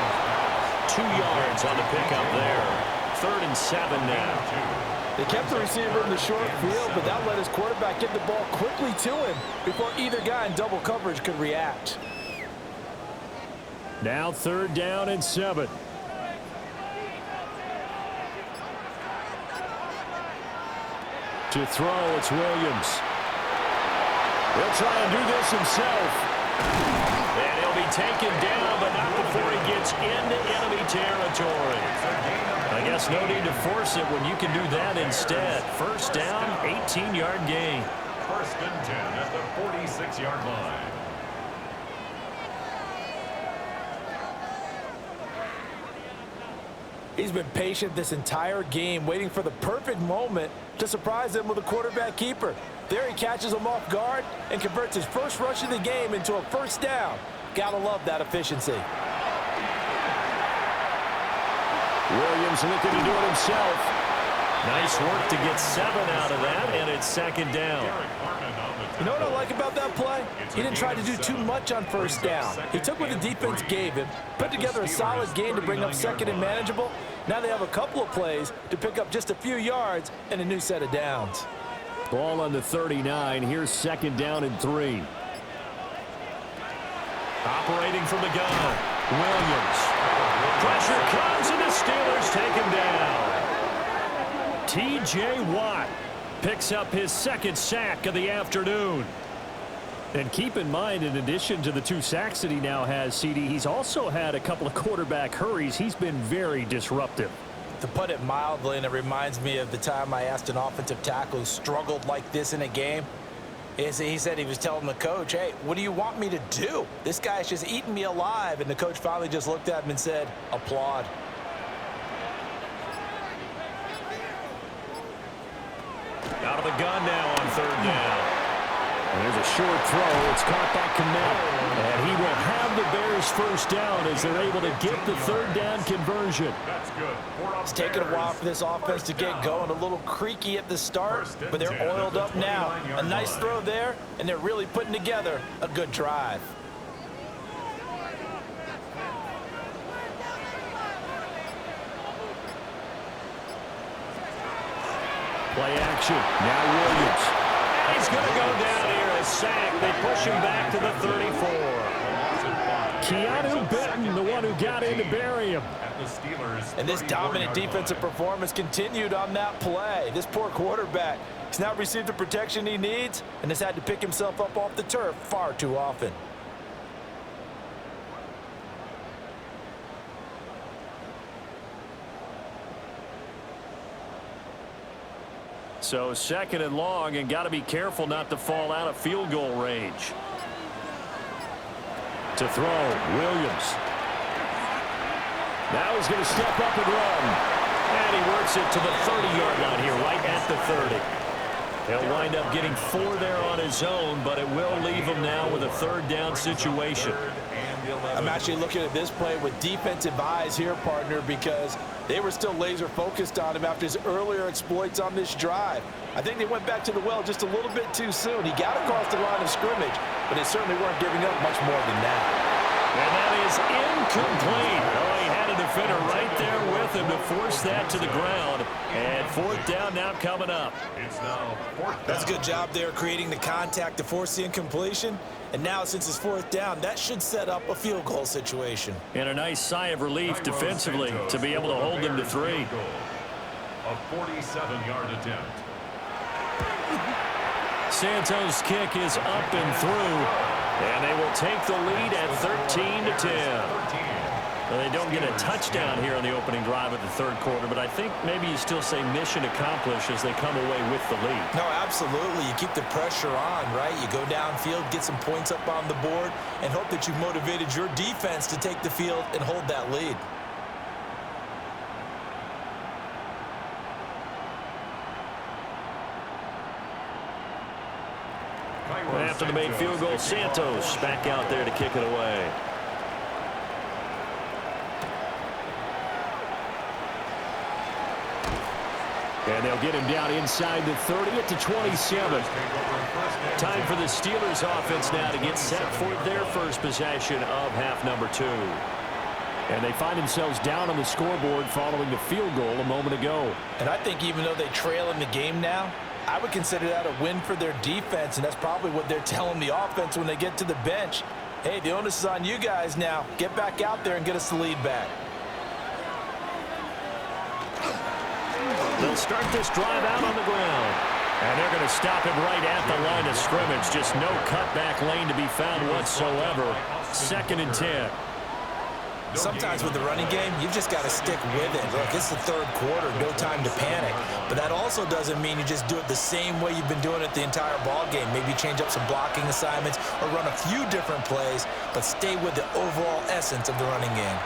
2 yards on the pickup there. 3rd and 7 now. They kept the receiver in the short field, but that let his quarterback get the ball quickly to him before either guy in double coverage could react. Now 3rd down and 7. To throw, it's Williams. He'll try and do this himself. And he'll be taken down, but not before he gets into enemy territory. I guess no need to force it when you can do that instead. First down, 18-yard gain. 1st and 10 at the 46-yard line. He's been patient this entire game, waiting for the perfect moment to surprise them with a quarterback keeper. There he catches him off guard and converts his first rush of the game into a first down. Gotta love that efficiency. Williams looking to do it himself. Nice work to get 7 out of that, and it's 2nd down. You know what I like about that play? He didn't try to do too much on first down. He took what the defense gave him, put together a solid game to bring up 2nd and manageable. Now they have a couple of plays to pick up just a few yards and a new set of downs. Ball on the 39. Here's 2nd down and 3. Operating from the gun, Williams. Pressure comes, and the Steelers take him down. T.J. Watt picks up his 2nd sack of the afternoon. And keep in mind, in addition to the 2 sacks that he now has, CD, he's also had a couple of quarterback hurries. He's been very disruptive. To put it mildly, and it reminds me of the time I asked an offensive tackle who struggled like this in a game. He said he was telling the coach, hey, what do you want me to do? This guy's just eating me alive. And the coach finally just looked at him and said, applaud. Out of the gun now on 3rd down. And there's a short throw. It's caught by Connell. And he will have the Bears first down as they're able to get the 3rd down conversion. That's good. It's taken a while for this offense to get going. A little creaky at the start, but they're oiled up now. A nice throw there, and they're really putting together a good drive. Play action. Now Williams. He's going to go down here. A sack. They push him back to the 34. Keanu Benton, the one who got in to bury him. And this dominant defensive performance continued on that play. This poor quarterback has not received the protection he needs and has had to pick himself up off the turf far too often. So 2nd and long, and got to be careful not to fall out of field goal range. To throw, Williams. Now he's going to step up and run. And he works it to the 30-yard line here, right at the 30. He'll wind up getting 4 there on his own, but it will leave him now with a 3rd down situation. I'm actually looking at this play with defensive eyes here, partner, because they were still laser focused on him after his earlier exploits on this drive. I think they went back to the well just a little bit too soon. He got across the line of scrimmage, but they certainly weren't giving up much more than that. And that is incomplete. Oh, he had a defender right there with him to force that to the ground. And 4th down now coming up. It's now 4th down. That's a good job there creating the contact to force the incompletion. And now, since it's 4th down, that should set up a field goal situation. And a nice sigh of relief defensively to be able to hold them to 3. A 47-yard attempt. Santos' kick is up and through, and they will take the lead at 13-10. They don't get a touchdown here on the opening drive of the third quarter, but I think maybe you still say mission accomplished as they come away with the lead. No, absolutely. You keep the pressure on, right? You go downfield, get some points up on the board, and hope that you've motivated your defense to take the field and hold that lead. After the made field goal, Santos back out there to kick it away. And they'll get him down inside the 30 at the 27. Time for the Steelers offense now to get set for their first possession of half number 2. And they find themselves down on the scoreboard following the field goal a moment ago. And I think even though they trail in the game now, I would consider that a win for their defense, and that's probably what they're telling the offense when they get to the bench. Hey, the onus is on you guys now. Get back out there and get us the lead back. They'll start this drive out on the ground. And they're going to stop him right at the line of scrimmage. Just no cutback lane to be found whatsoever. 2nd and 10. Sometimes with the running game, you've just got to stick with it. Look, it's the third quarter, no time to panic. But that also doesn't mean you just do it the same way you've been doing it the entire ball game. Maybe change up some blocking assignments or run a few different plays, but stay with the overall essence of the running game.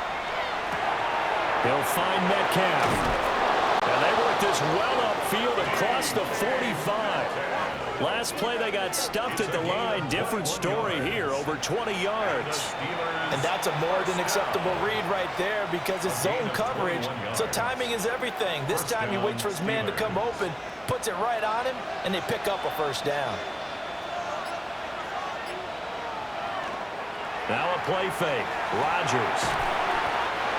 They'll find Metcalf. And they work this well upfield across the 45. Last play, they got stuffed at the line. Different story here, over 20 yards. And that's a more than acceptable read right there because it's zone coverage, so timing is everything. This time he waits for his man to come open, puts it right on him, and they pick up a first down. Now a play fake. Rodgers.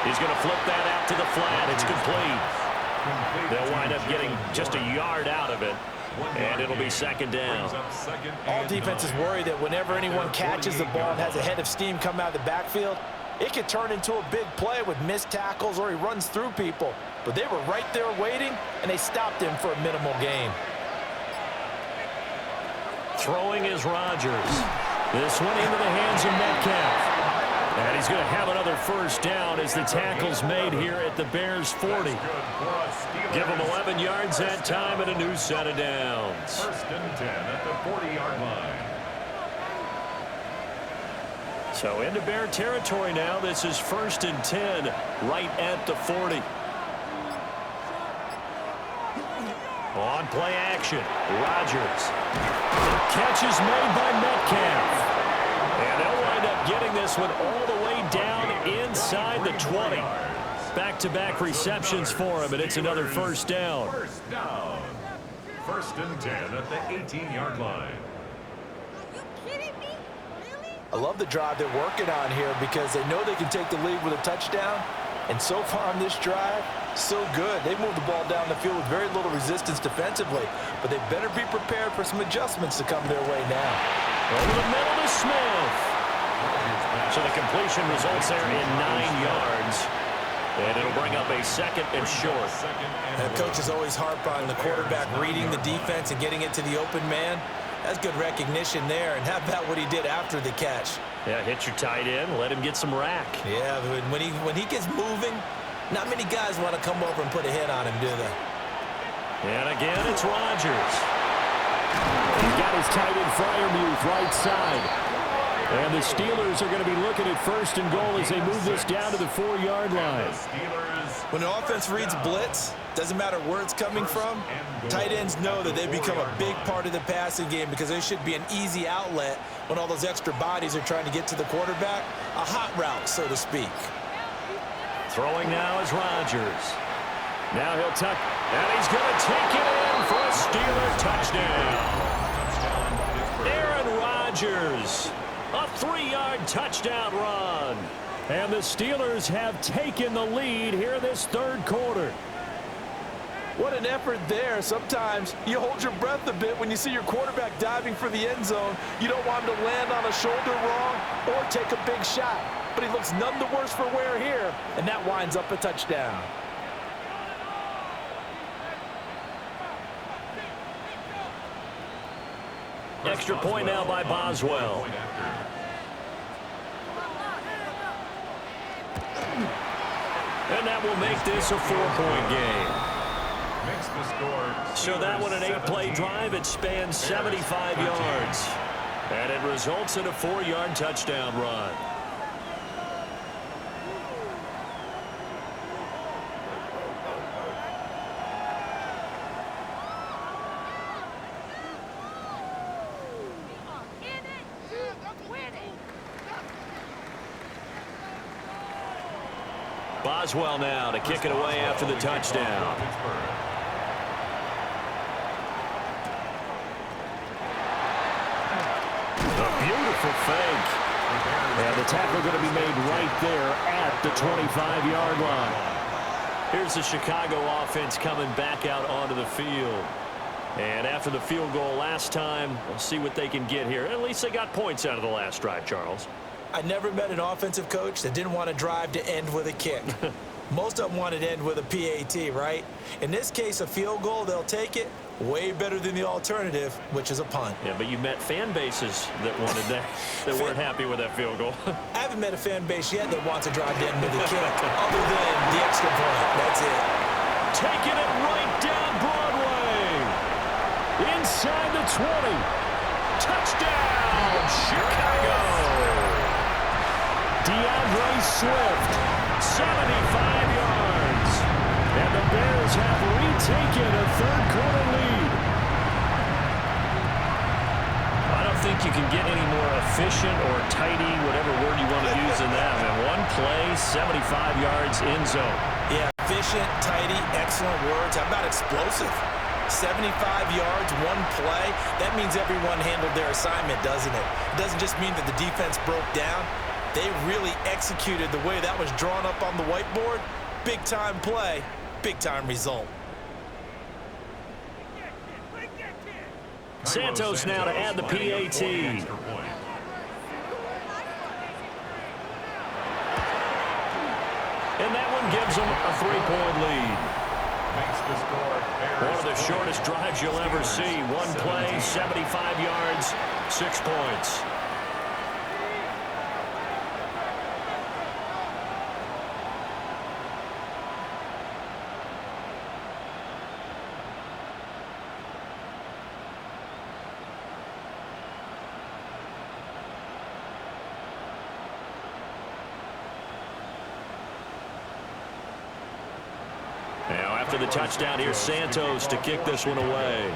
He's going to flip that out to the flat. It's complete. They'll wind up getting just a yard out of it, and it'll be 2nd down. All defenses worry that whenever anyone catches the ball and has a head of steam come out of the backfield, it could turn into a big play with missed tackles or he runs through people. But they were right there waiting, and they stopped him for a minimal gain. Throwing is Rodgers. This one into the hands of Metcalf. And he's going to have another first down as the tackle's made here at the Bears' 40. Give him 11 yards that time and a new set of downs. 1st and 10 at the 40-yard line. So into Bear territory now. This is 1st and 10 right at the 40. On play action, Rodgers. Catch is made by Metcalf. And they'll wind up getting this one all the way down inside the 20. Back-to-back receptions for him, and it's another first down. First down. 1st and 10 at the 18-yard line. I love the drive they're working on here because they know they can take the lead with a touchdown. And so far on this drive, so good. They moved the ball down the field with very little resistance defensively, but they better be prepared for some adjustments to come their way now. Over the middle to Smith. So the completion results there in 9 yards. And it'll bring up a 2nd and short. And coaches always harp on the quarterback reading the defense and getting it to the open man. That's good recognition there. And how about what he did after the catch? Yeah, hit your tight end, let him get some rack. Yeah, when he gets moving, not many guys want to come over and put a hit on him, do they? And again, it's Rodgers. He's got his tight end Freiermuth right side. And the Steelers are going to be looking at 1st and goal as they move this down to the 4-yard line. When the offense reads blitz, doesn't matter where it's coming from, tight ends know that they become a big part of the passing game because there should be an easy outlet when all those extra bodies are trying to get to the quarterback. A hot route, so to speak. Throwing now is Rodgers. Now he'll tuck, and he's going to take it in for a Steeler touchdown. Aaron Rodgers. A 3-yard touchdown run. And the Steelers have taken the lead here in this third quarter. What an effort there. Sometimes you hold your breath a bit when you see your quarterback diving for the end zone. You don't want him to land on a shoulder wrong or take a big shot. But he looks none the worse for wear here, and that winds up a touchdown. Extra point now by Boswell. And that will make this a 4-point game. Makes the score. So that one, an 8-play drive. It spans 75 yards. And it results in a 4-yard touchdown run. Boswell now to kick it away after the touchdown. A beautiful fake. And the tackle going to be made right there at the 25-yard line. Here's the Chicago offense coming back out onto the field. And after the field goal last time, we'll see what they can get here. At least they got points out of the last drive, Charles. I never met an offensive coach that didn't want to drive to end with a kick. Most of them wanted to end with a PAT, right? In this case, a field goal, they'll take it. Way better than the alternative, which is a punt. Yeah, but you met fan bases that wanted that, that weren't happy with that field goal. I haven't met a fan base yet that wants to drive to end with a kick, other than the extra point. That's it. Taking it right down Broadway. Inside the 20. Touchdown, Chicago. DeAndre Swift, 75 yards. And the Bears have retaken a third-quarter lead. I don't think you can get any more efficient or tidy, whatever word you want to use in that. And one play, 75 yards in zone. Yeah, efficient, tidy, excellent words. How about explosive? 75 yards, one play. That means everyone handled their assignment, doesn't it? It doesn't just mean that the defense broke down. They really executed the way that was drawn up on the whiteboard. Big-time play, big-time result. Santos now to add the PAT. And that one gives them a 3-point lead. One of the shortest drives you'll ever see. One play, 75 yards, 6 points. Now after the touchdown, here's Santos to kick this one away.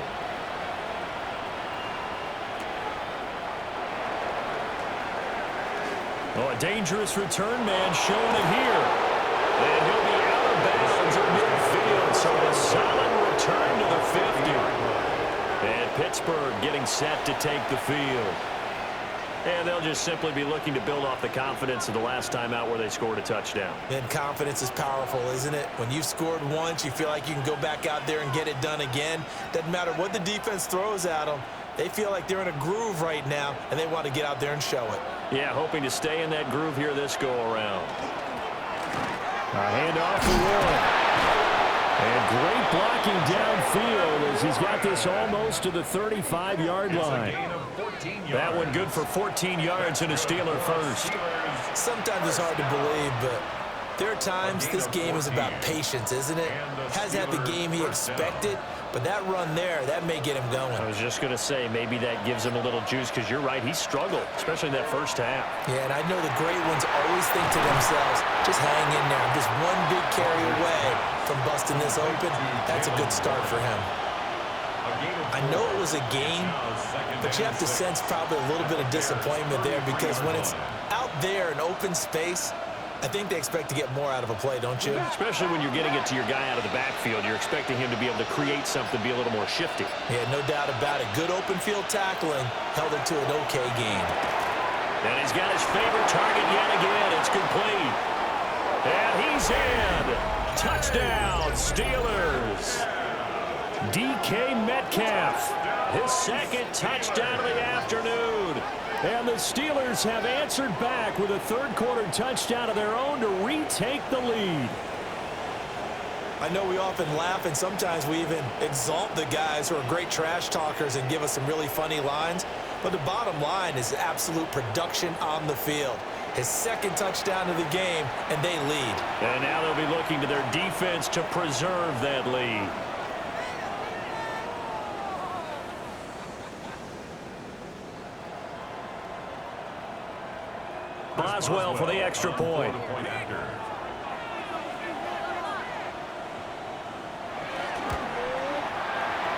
Oh, a dangerous return man showing it here. And he'll be out of bounds at midfield, so a solid return to the 50. And Pittsburgh getting set to take the field. And they'll just simply be looking to build off the confidence of the last time out where they scored a touchdown. And confidence is powerful, isn't it? When you've scored once, you feel like you can go back out there and get it done again. Doesn't matter what the defense throws at them. They feel like they're in a groove right now, and they want to get out there and show it. Yeah, hoping to stay in that groove here this go-around. A handoff for Will. And great blocking downfield as he's got this almost to the 35-yard line. That one good for 14 yards and a Steeler first. Sometimes it's hard to believe, but there are times this game is about patience, isn't it? Hasn't had the game he expected, but that run there, that may get him going. I was just going to say, maybe that gives him a little juice because you're right, he struggled, especially in that first half. Yeah, and I know the great ones always think to themselves, just hang in there. I'm just one big carry away from busting this open. That's a good start for him. I know it was a game, but you have to sense probably a little bit of disappointment there because when it's out there in open space, I think they expect to get more out of a play, don't you? Especially when you're getting it to your guy out of the backfield. You're expecting him to be able to create something, be a little more shifty. Yeah, no doubt about it. Good open field tackling held it to an okay game. And he's got his favorite target yet again. It's complete. And he's in. Touchdown, Steelers. DK Metcalf, his second touchdown of the afternoon. And the Steelers have answered back with a third-quarter touchdown of their own to retake the lead. I know we often laugh, and sometimes we even exalt the guys who are great trash talkers and give us some really funny lines. But the bottom line is absolute production on the field. His second touchdown of the game, and they lead. And now they'll be looking to their defense to preserve that lead. Boswell for the extra point.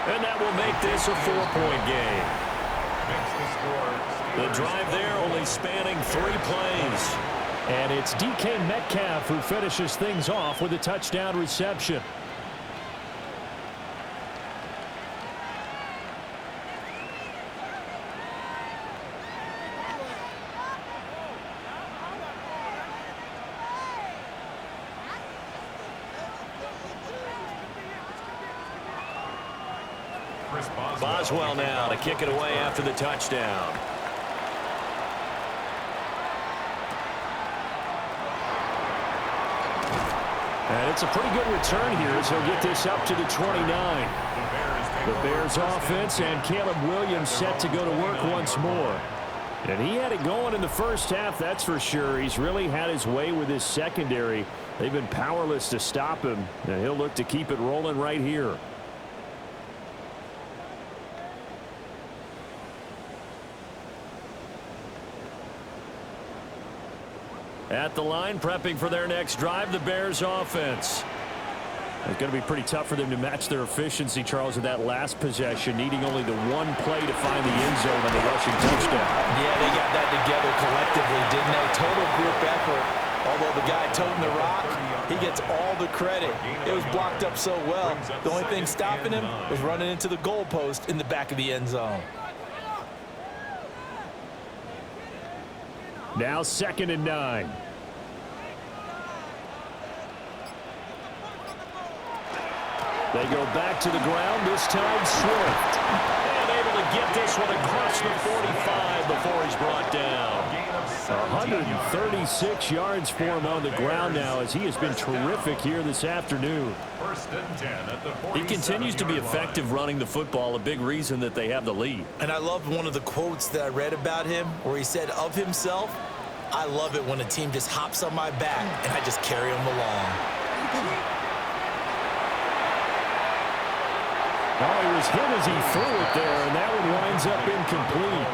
And that will make this a 4-point game. The drive there only spanning 3 plays. And it's DK Metcalf who finishes things off with a touchdown reception. Boswell now to kick it away after the touchdown. And it's a pretty good return here as he'll get this up to the 29. The Bears offense and Caleb Williams set to go to work once more. And he had it going in the first half, that's for sure. He's really had his way with his secondary. They've been powerless to stop him, and he'll look to keep it rolling right here. At the line, prepping for their next drive, the Bears offense. It's going to be pretty tough for them to match their efficiency, Charles, in that last possession, needing only the one play to find the end zone on the rushing touchdown. Yeah, they got that together collectively, didn't they? Total group effort. Although the guy toting the rock, he gets all the credit. It was blocked up so well. The only thing stopping him was running into the goalpost in the back of the end zone. Now 2nd and 9. They go back to the ground, this time Swift. And able to get this one across the 45 before he's brought down. 136 yards for him on the ground now as he has been terrific here this afternoon. He continues to be effective running the football, a big reason that they have the lead. And I loved one of the quotes that I read about him where he said of himself, "I love it when a team just hops on my back and I just carry them along." Oh, he was hit as he threw it there, and that one winds up incomplete.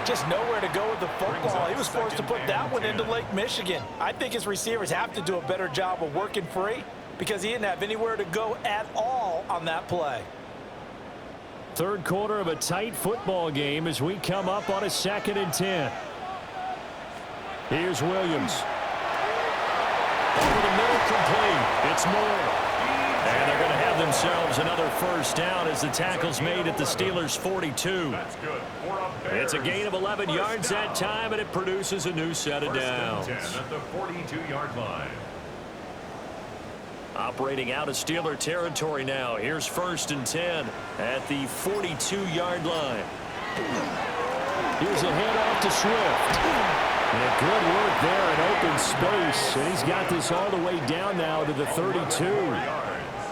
Just nowhere to go with the football. He was forced to put that one into Lake Michigan. I think his receivers have to do a better job of working free because he didn't have anywhere to go at all on that play. Third quarter of a tight football game as we come up on a 2nd and 10. Here's Williams. Over the middle, complete. It's Moore. And they're going to have themselves another first down as the tackle's made at the Steelers' 42. It's a gain of 11 yards that time, and it produces a new set of downs. At the 42-yard line. Operating out of Steeler territory now. Here's 1st and 10 at the 42-yard line. Here's a handoff to Swift. And good work there in open space. And he's got this all the way down now to the 32.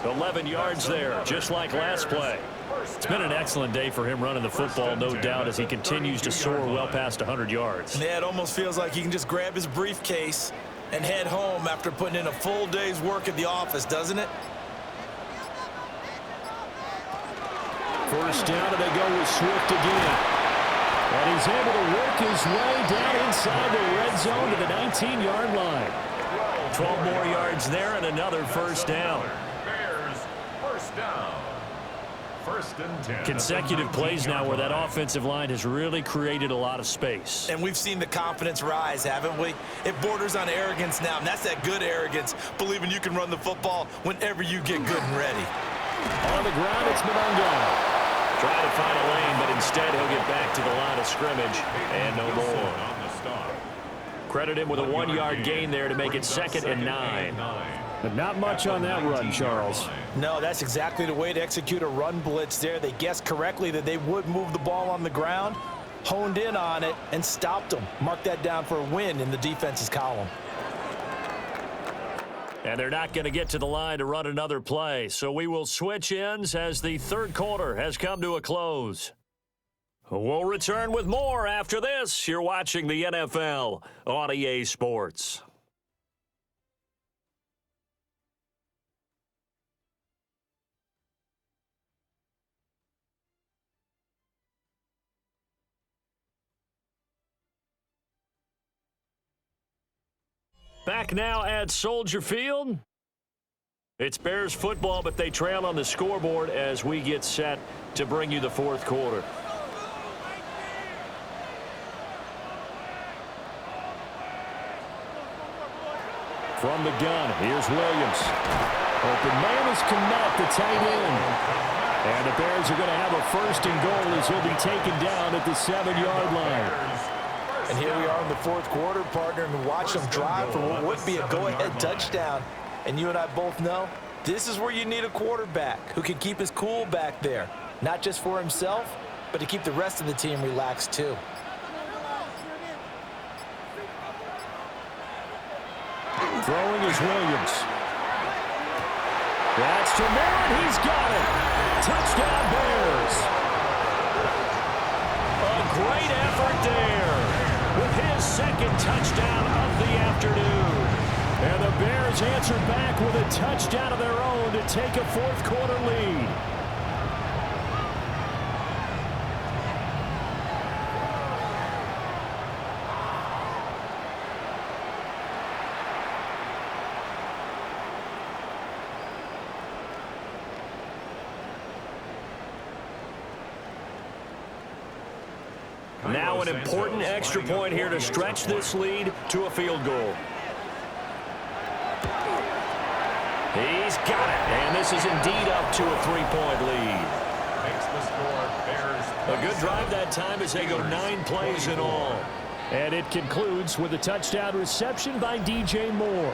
11 yards there, just like last play. It's been an excellent day for him running the football, no doubt, as he continues to soar well past 100 yards. Yeah, it almost feels like he can just grab his briefcase and head home after putting in a full day's work at the office, doesn't it? First down, and they go with Swift again. And he's able to work his way down inside the red zone to the 19-yard line. 12 more yards there and another first down. Bears, first down. 1st and 10. Consecutive plays now where that offensive line has really created a lot of space. And we've seen the confidence rise, haven't we? It borders on arrogance now, and that's that good arrogance, believing you can run the football whenever you get good and ready. On the ground, it's Mononga. Trying to find a lane, but instead he'll get back to the line of scrimmage and no more. Credit him with a 1-yard gain there to make it 2nd and 9. But not much on that run, Charles. No, that's exactly the way to execute a run blitz there. They guessed correctly that they would move the ball on the ground, honed in on it, and stopped them. Mark that down for a win in the defense's column. And they're not going to get to the line to run another play, so we will switch ends as the third quarter has come to a close. We'll return with more after this. You're watching the NFL on EA Sports. Back now at Soldier Field. It's Bears football, but they trail on the scoreboard as we get set to bring you the fourth quarter. From the gun, here's Williams. Open man is Kmet, the tight end. And the Bears are going to have a first and goal as he'll be taken down at the 7-yard line. And here we are in the fourth quarter, partner, and watch them drive for what would be a go-ahead touchdown. And you and I both know this is where you need a quarterback who can keep his cool back there, not just for himself, but to keep the rest of the team relaxed too. Throwing is Williams. That's to Merritt. He's got it. Touchdown, Bears. A great effort there with his second touchdown of the afternoon. And the Bears answer back with a touchdown of their own to take a fourth quarter lead. Now an important extra point here to stretch this lead to a field goal. He's got it, and this is indeed up to a 3-point lead. Makes the score Bears. A good drive that time as they go 9 plays in all. And it concludes with a touchdown reception by DJ Moore.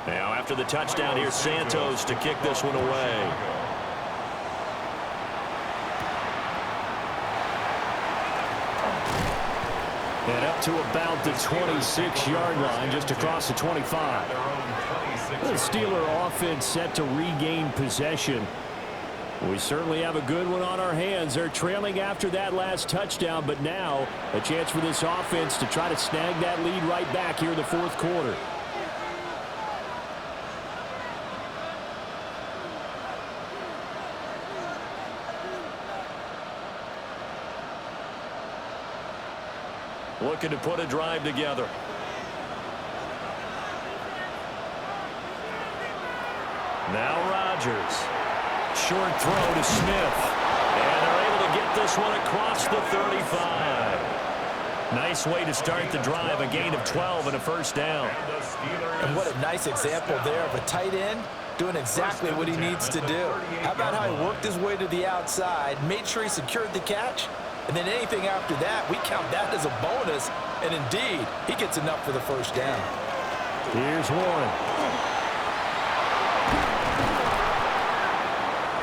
Now after the touchdown, here's Santos to kick this one away. And up to about the 26-yard line, just across the 25. The Steeler offense set to regain possession. We certainly have a good one on our hands. They're trailing after that last touchdown, but now a chance for this offense to try to snag that lead right back here in the fourth quarter. Looking to put a drive together. Now Rodgers. Short throw to Smith. And they're able to get this one across the 35. Nice way to start the drive. A gain of 12 and a first down. And what a nice example there of a tight end doing exactly what he needs to do. How about how he worked his way to the outside, made sure he secured the catch, and then anything after that, we count that as a bonus. And indeed, he gets enough for the first down. Here's Warren.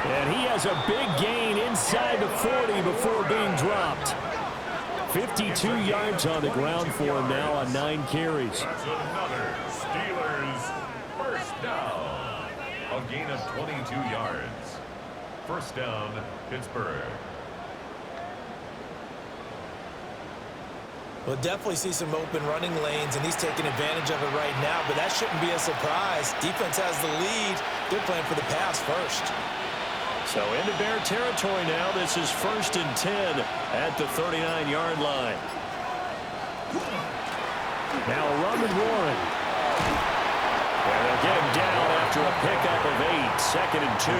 And he has a big gain inside the 40 before being dropped. 52 yards on the ground for him now on 9 carries. That's another Steelers first down. A gain of 22 yards. First down, Pittsburgh. We'll definitely see some open running lanes, and he's taking advantage of it right now, but that shouldn't be a surprise. Defense has the lead. They're playing for the pass first. So into Bear territory now. This is 1st and 10 at the 39-yard line. Now a run with Warren. And they'll get him down after a pickup of 8. 2nd and 2.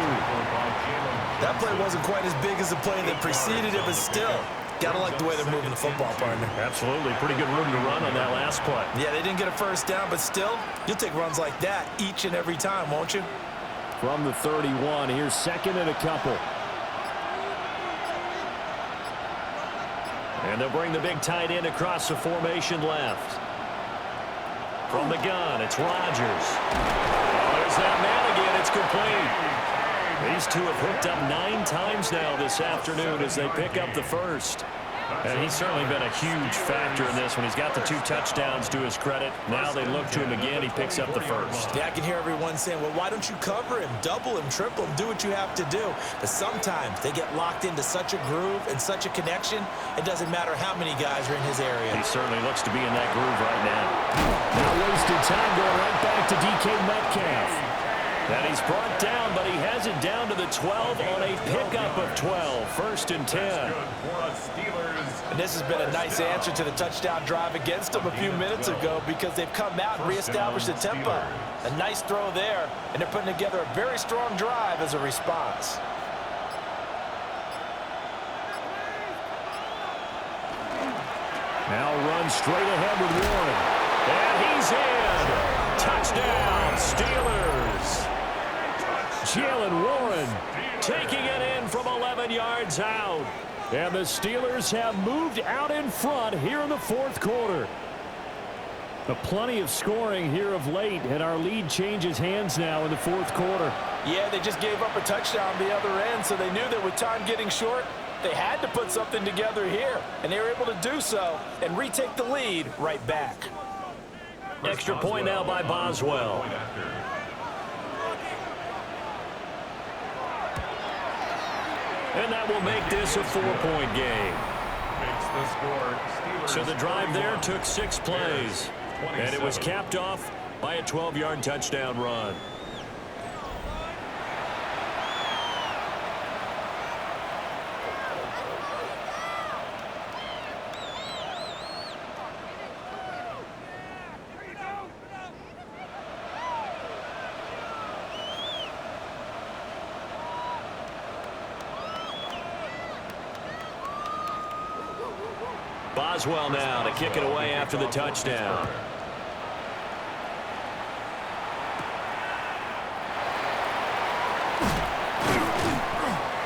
That play wasn't quite as big as the play that preceded it, but still. Gotta like the way they're moving the football, partner. Absolutely. Pretty good room to run on that last play. Yeah, they didn't get a first down, but still, you'll take runs like that each and every time, won't you? From the 31, here's 2nd and a couple. And they'll bring the big tight end across the formation left. From the gun, it's Rodgers. Oh, there's that man again. It's complete. These two have hooked up 9 times now this afternoon as they pick up the first. And he's certainly been a huge factor in this one. He's got the 2 touchdowns to his credit. Now they look to him again. He picks up the first. Yeah, I can hear everyone saying, well, why don't you cover him, double him, triple him, do what you have to do. But sometimes they get locked into such a groove and such a connection, it doesn't matter how many guys are in his area. He certainly looks to be in that groove right now. Now wasted time going right back to DK Metcalf. And he's brought down, but he has it down to the 12 on a pickup of 12. 1st and 10. And this has been a nice answer to the touchdown drive against them a few minutes ago because they've come out and reestablished the tempo. A nice throw there, and they're putting together a very strong drive as a response. Now run straight ahead with Warren. And he's in. Touchdown, Steelers. Jalen Warren taking it in from 11 yards out. And the Steelers have moved out in front here in the 4th quarter. But plenty of scoring here of late, and our lead changes hands now in the 4th quarter. Yeah, they just gave up a touchdown the other end, so they knew that with time getting short, they had to put something together here, and they were able to do so and retake the lead right back. Extra point now by Boswell. And that will make this a 4-point game. So the drive there took 6 plays. And it was capped off by a 12-yard touchdown run. Boswell now to kick it away after the touchdown.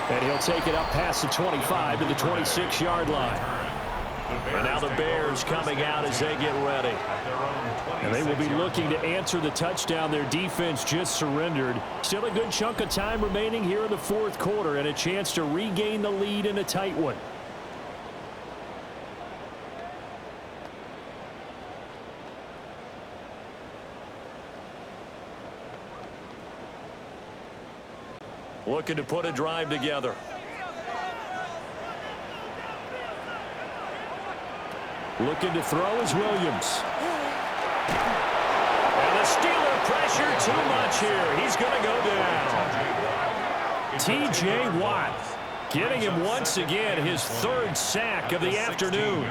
And he'll take it up past the 25 to the 26-yard line. And now the Bears coming out as they get ready. And they will be looking to answer the touchdown their defense just surrendered. Still a good chunk of time remaining here in the 4th quarter and a chance to regain the lead in a tight one. Looking to put a drive together. Looking to throw is Williams. And the Steeler pressure too much here. He's going to go down. T.J. Watt getting him once again his 3rd sack of the afternoon.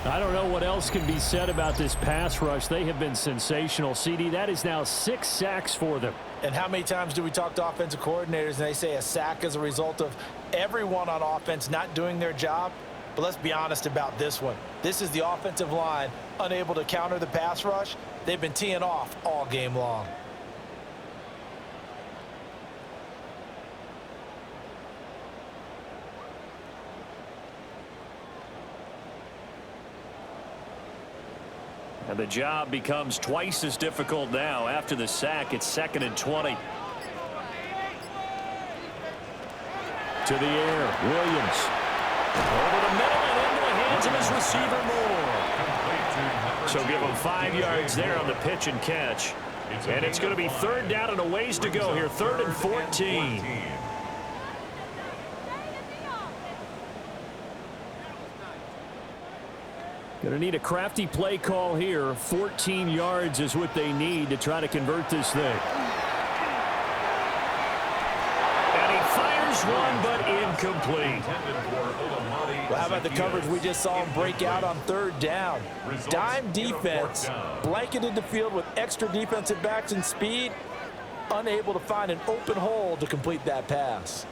I don't know what else can be said about this pass rush. They have been sensational. CD, that is now 6 sacks for them. And how many times do we talk to offensive coordinators and they say a sack is a result of everyone on offense not doing their job? But let's be honest about this one. This is the offensive line unable to counter the pass rush. They've been teeing off all game long. And the job becomes twice as difficult now. After the sack, it's 2nd and 20. To the air, Williams. Over the middle and into the hands of his receiver Moore. So give him 5 yards there on the pitch and catch. And it's going to be 3rd down and a ways to go here. 3rd and 14. Going to need a crafty play call here. 14 yards is what they need to try to convert this thing. And he fires one, but incomplete. Well, how about the coverage we just saw him break out on 3rd down? Dime defense, blanketed the field with extra defensive backs and speed, unable to find an open hole to complete that pass.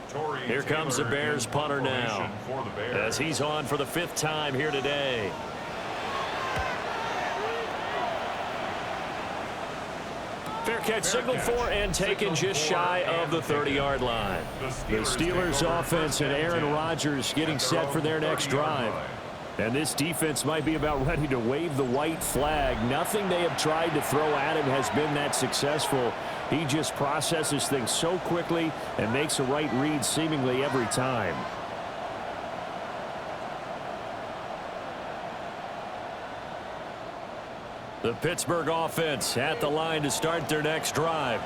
Here comes the Bears punter now, as he's on for the 5th time here today. Fair catch signaled for and taken just shy of the 30-yard line. The Steelers offense and Aaron Rodgers getting set for their next drive. And this defense might be about ready to wave the white flag. Nothing they have tried to throw at him has been that successful. He just processes things so quickly and makes a right read seemingly every time. The Pittsburgh offense at the line to start their next drive.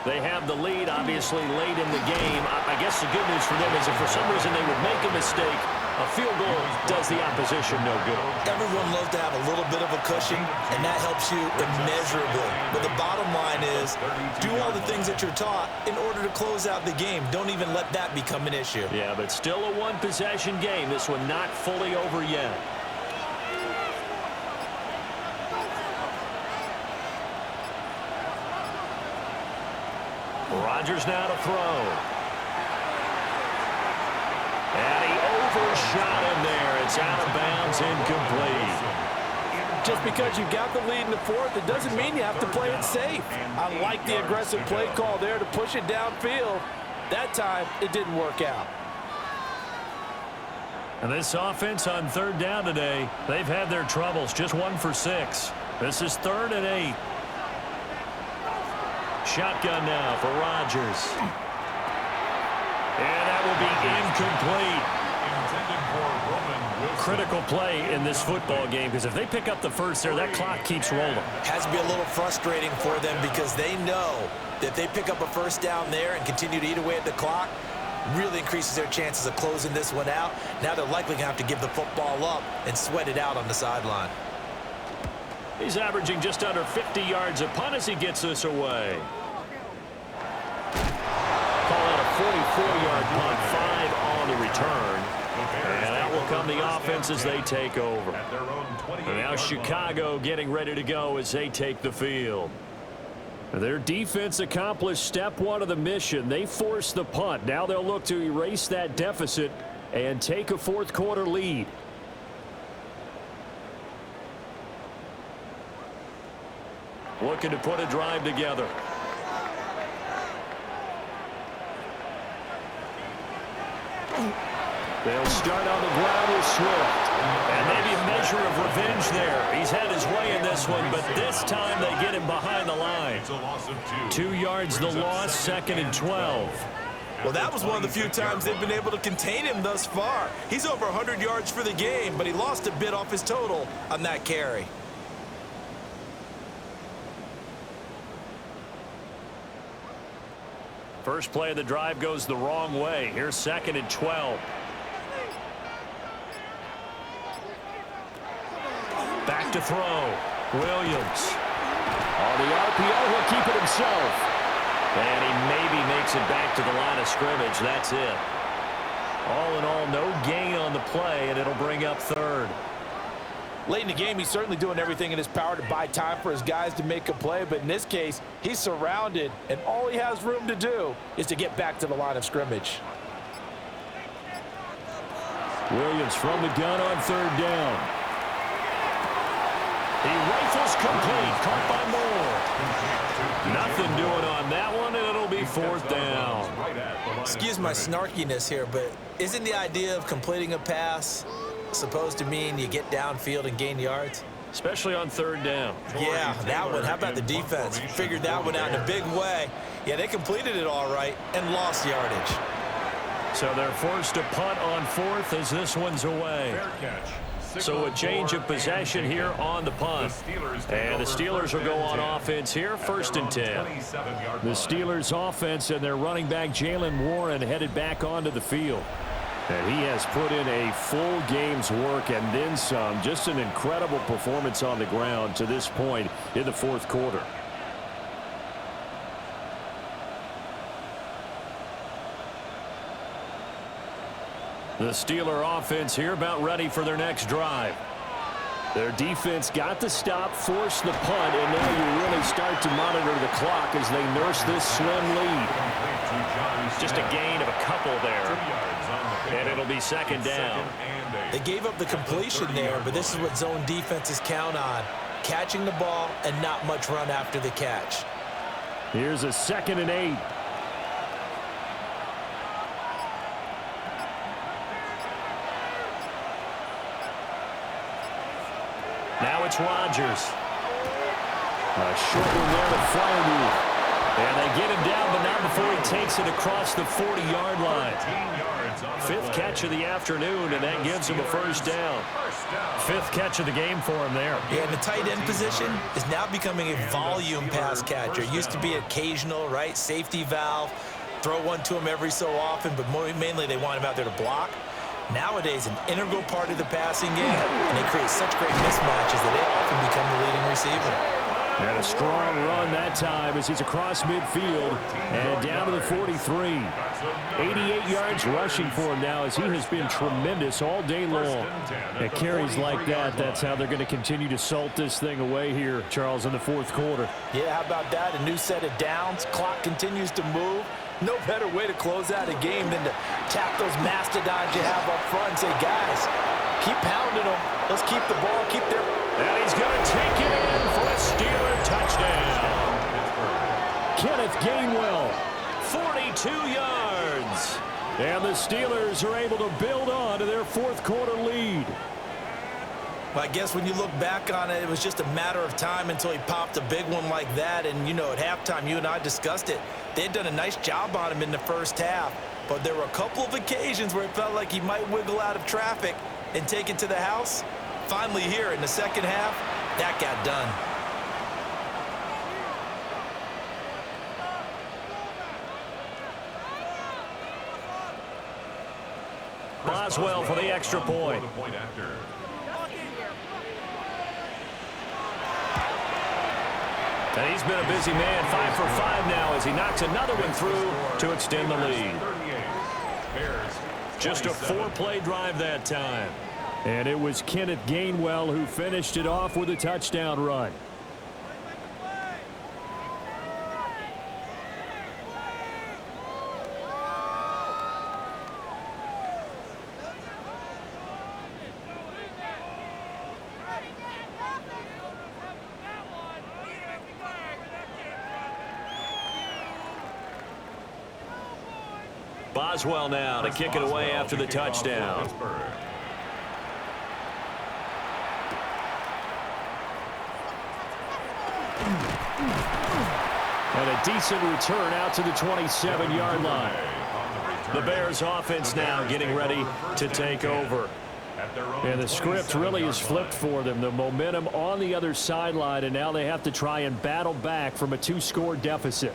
They have the lead, obviously, late in the game. I guess the good news for them is if for some reason they would make a mistake, a field goal does the opposition no good. Everyone loves to have a little bit of a cushion, and that helps you immeasurably. But the bottom line is, do all the things that you're taught in order to close out the game. Don't even let that become an issue. Yeah, but still a one-possession game. This one not fully over yet. Rodgers now to throw. And he overshot him there. It's out of bounds, incomplete. Just because you got the lead in the fourth, it doesn't mean you have to play it safe. I like the aggressive play call there to push it downfield. That time, it didn't work out. And this offense on third down today, they've had their troubles. Just 1 for 6. This is 3rd and 8. Shotgun now for Rodgers. And that will be incomplete. Critical play in this football game, because if they pick up the first there, that clock keeps rolling. Has to be a little frustrating for them because they know that if they pick up a first down there and continue to eat away at the clock, really increases their chances of closing this one out. Now they're likely going to have to give the football up and sweat it out on the sideline. He's averaging just under 50 yards a punt as he gets this away. Call out a 44-yard punt, 5 on the return. And out will come the offense as they take over. And now Chicago getting ready to go as they take the field. Their defense accomplished step 1 of the mission. They forced the punt. Now they'll look to erase that deficit and take a fourth-quarter lead. Looking to put a drive together. They'll start on the ground with Swift. And maybe a measure of revenge there. He's had his way in this one, but this time they get him behind the line. 2 yards the loss, 2nd and 12. Well, that was one of the few times they've been able to contain him thus far. He's over 100 yards for the game, but he lost a bit off his total on that carry. First play of the drive goes the wrong way. Here's 2nd and 12. Back to throw. Williams. On the RPO, he'll keep it himself. And he maybe makes it back to the line of scrimmage. That's it. All in all, no gain on the play, and it'll bring up 3rd. Late in the game, he's certainly doing everything in his power to buy time for his guys to make a play, but in this case, he's surrounded, and all he has room to do is to get back to the line of scrimmage. Williams from the gun on 3rd down. He rifles complete, caught by Moore. Nothing doing on that one, and it'll be 4th down. Excuse my snarkiness here, but isn't the idea of completing a pass supposed to mean you get downfield and gain yards? Especially on 3rd down. Yeah, that one. How about the defense? Figured that one out in a big way. Yeah, they completed it all right and lost yardage. So they're forced to punt on 4th as this one's away. So a change of possession here on the punt. And the Steelers will go on offense here, 1st and 10. The Steelers offense and their running back Jalen Warren headed back onto the field. And he has put in a full game's work and then some. Just an incredible performance on the ground to this point in the 4th quarter. The Steeler offense here about ready for their next drive. Their defense got the stop, forced the punt, and now you really start to monitor the clock as they nurse this slim lead. Just a gain of a couple there. And it'll be 2nd down. They gave up the completion there, but this is what zone defenses count on. Catching the ball and not much run after the catch. Here's a 2nd and 8. it's Rodgers. A short one there to Fryermuth. And they get him down, but not before he takes it across the 40-yard line. Fifth catch of the afternoon, and that gives him a first down. Fifth catch of the game for him there. Yeah, and the tight end position is now becoming a volume pass catcher. It used to be occasional, right? Safety valve. Throw one to him every so often, but mainly they want him out there to block. Nowadays, an integral part of the passing game, and they create such great mismatches that they often become the leading receiver. And a strong run that time as he's across midfield and down to the 43. 88 yards rushing for him now as he has been tremendous all day long. At carries like that, that's how they're going to continue to salt this thing away here, Charles, in the fourth quarter. Yeah, how about that? A new set of downs. Clock continues to move. No better way to close out a game than to tap those mastodons you have up front and say, guys, keep pounding them. Let's keep the ball, keep their... And he's going to take it in for a Steeler touchdown. Kenneth Gainwell, 42 yards. and the Steelers are able to build on to their fourth quarter lead. Well, I guess when you look back on it, it was just a matter of time until he popped a big one like that. And, you know, at halftime, you and I discussed it. They'd done a nice job on him in the first half. But there were a couple of occasions where it felt like he might wiggle out of traffic and take it to the house. Finally here in the second half, that got done. Boswell for the extra point. And he's been a busy man, 5 for 5 now as he knocks another one through to extend the lead. Just a 4-play drive that time. And it was Kenneth Gainwell who finished it off with a touchdown run. Boswell now to kick it away after the touchdown. And a decent return out to the 27-yard line. The Bears offense now getting ready to take over. And the script really is flipped for them. The momentum on the other sideline, and now they have to try and battle back from a 2-score deficit.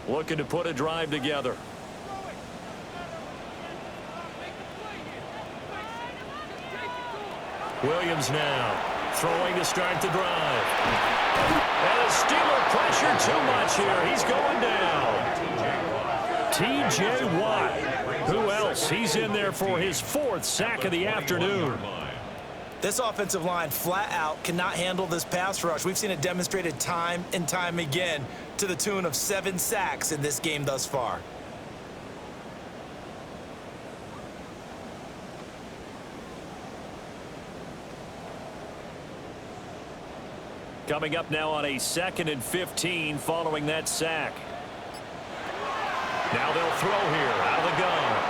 Looking to put a drive together. Williams now throwing to start the drive. And the Steeler pressure too much here. He's going down. T.J. Watt. Who else? He's in there for his 4th sack of the afternoon. This offensive line flat out cannot handle this pass rush. We've seen it demonstrated time and time again to the tune of 7 sacks in this game thus far. Coming up now on a 2nd and 15 following that sack. Now they'll throw here out of the gun.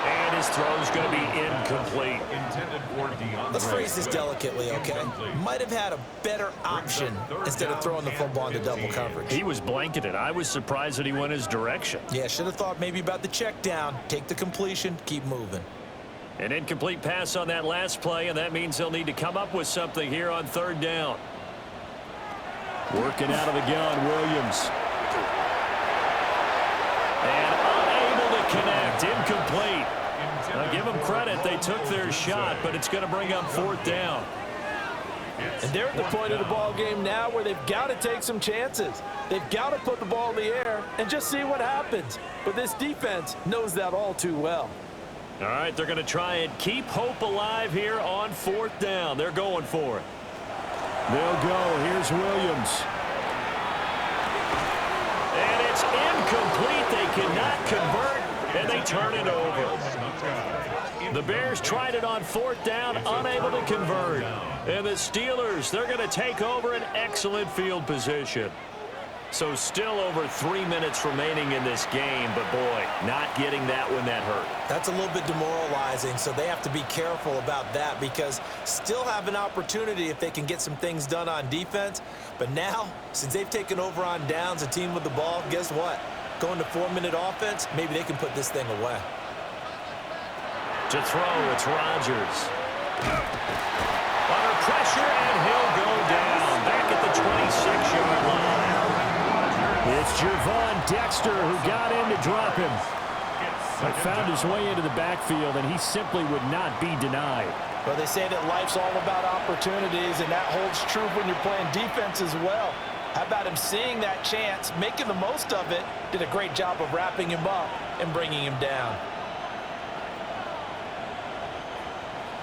And his throw's going to be incomplete. Let's phrase this delicately, okay? Might have had a better option instead of throwing the football into double coverage. He was blanketed. I was surprised that he went his direction. Yeah, should have thought maybe about the check down, take the completion, keep moving. An incomplete pass on that last play, and that means they'll need to come up with something here on 3rd down. Working out of the gun, Williams. And unable to connect, incomplete. Now give them credit, they took their shot, but it's going to bring up 4th down. And they're at the point of the ball game now where they've got to take some chances. They've got to put the ball in the air and just see what happens. But this defense knows that all too well. All right, they're going to try and keep hope alive here on 4th down. They're going for it. They'll go. Here's Williams. And it's incomplete. They cannot convert, and they turn it over. The Bears tried it on 4th down, unable to convert. And the Steelers, they're going to take over an excellent field position. So still over 3 minutes remaining in this game, but boy, not getting that when that hurt. That's a little bit demoralizing, so they have to be careful about that because still have an opportunity if they can get some things done on defense. But now, since they've taken over on downs, a team with the ball, guess what? Going to 4-minute offense, maybe they can put this thing away. To throw, it's Rodgers. Under pressure, and he'll go down back at the 26-yard line. It's Gervon Dexter who got in to drop him. But found his way into the backfield, and he simply would not be denied. Well, they say that life's all about opportunities, and that holds true when you're playing defense as well. How about him seeing that chance, making the most of it, did a great job of wrapping him up and bringing him down.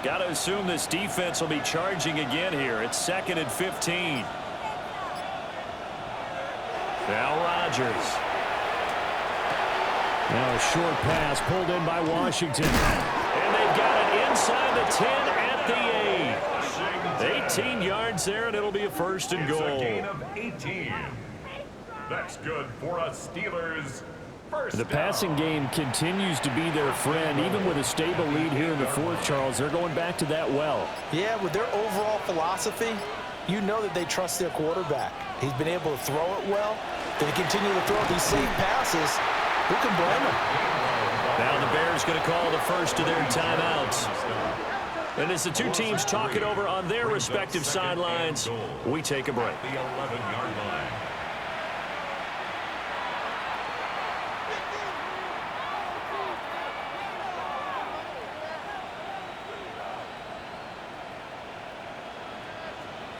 Got to assume this defense will be charging again here. It's 2nd and 15. Now Rodgers. Now a short pass pulled in by Washington. And they've got it inside the 10 at the 8. 18 yards there, and it'll be a 1st and goal. It's a gain of 18. That's good for us Steelers. First The down. passing game continues to be their friend. Even with a stable lead here in the 4th, Charles, they're going back to that well. Yeah, with their overall philosophy, you know that they trust their quarterback. He's been able to throw it well. They continue to throw these safe passes. Who can blame them? Now the Bears going to call the first of their timeouts. And as the two teams talk it over on their respective sidelines, we take a break. The 11-yard line.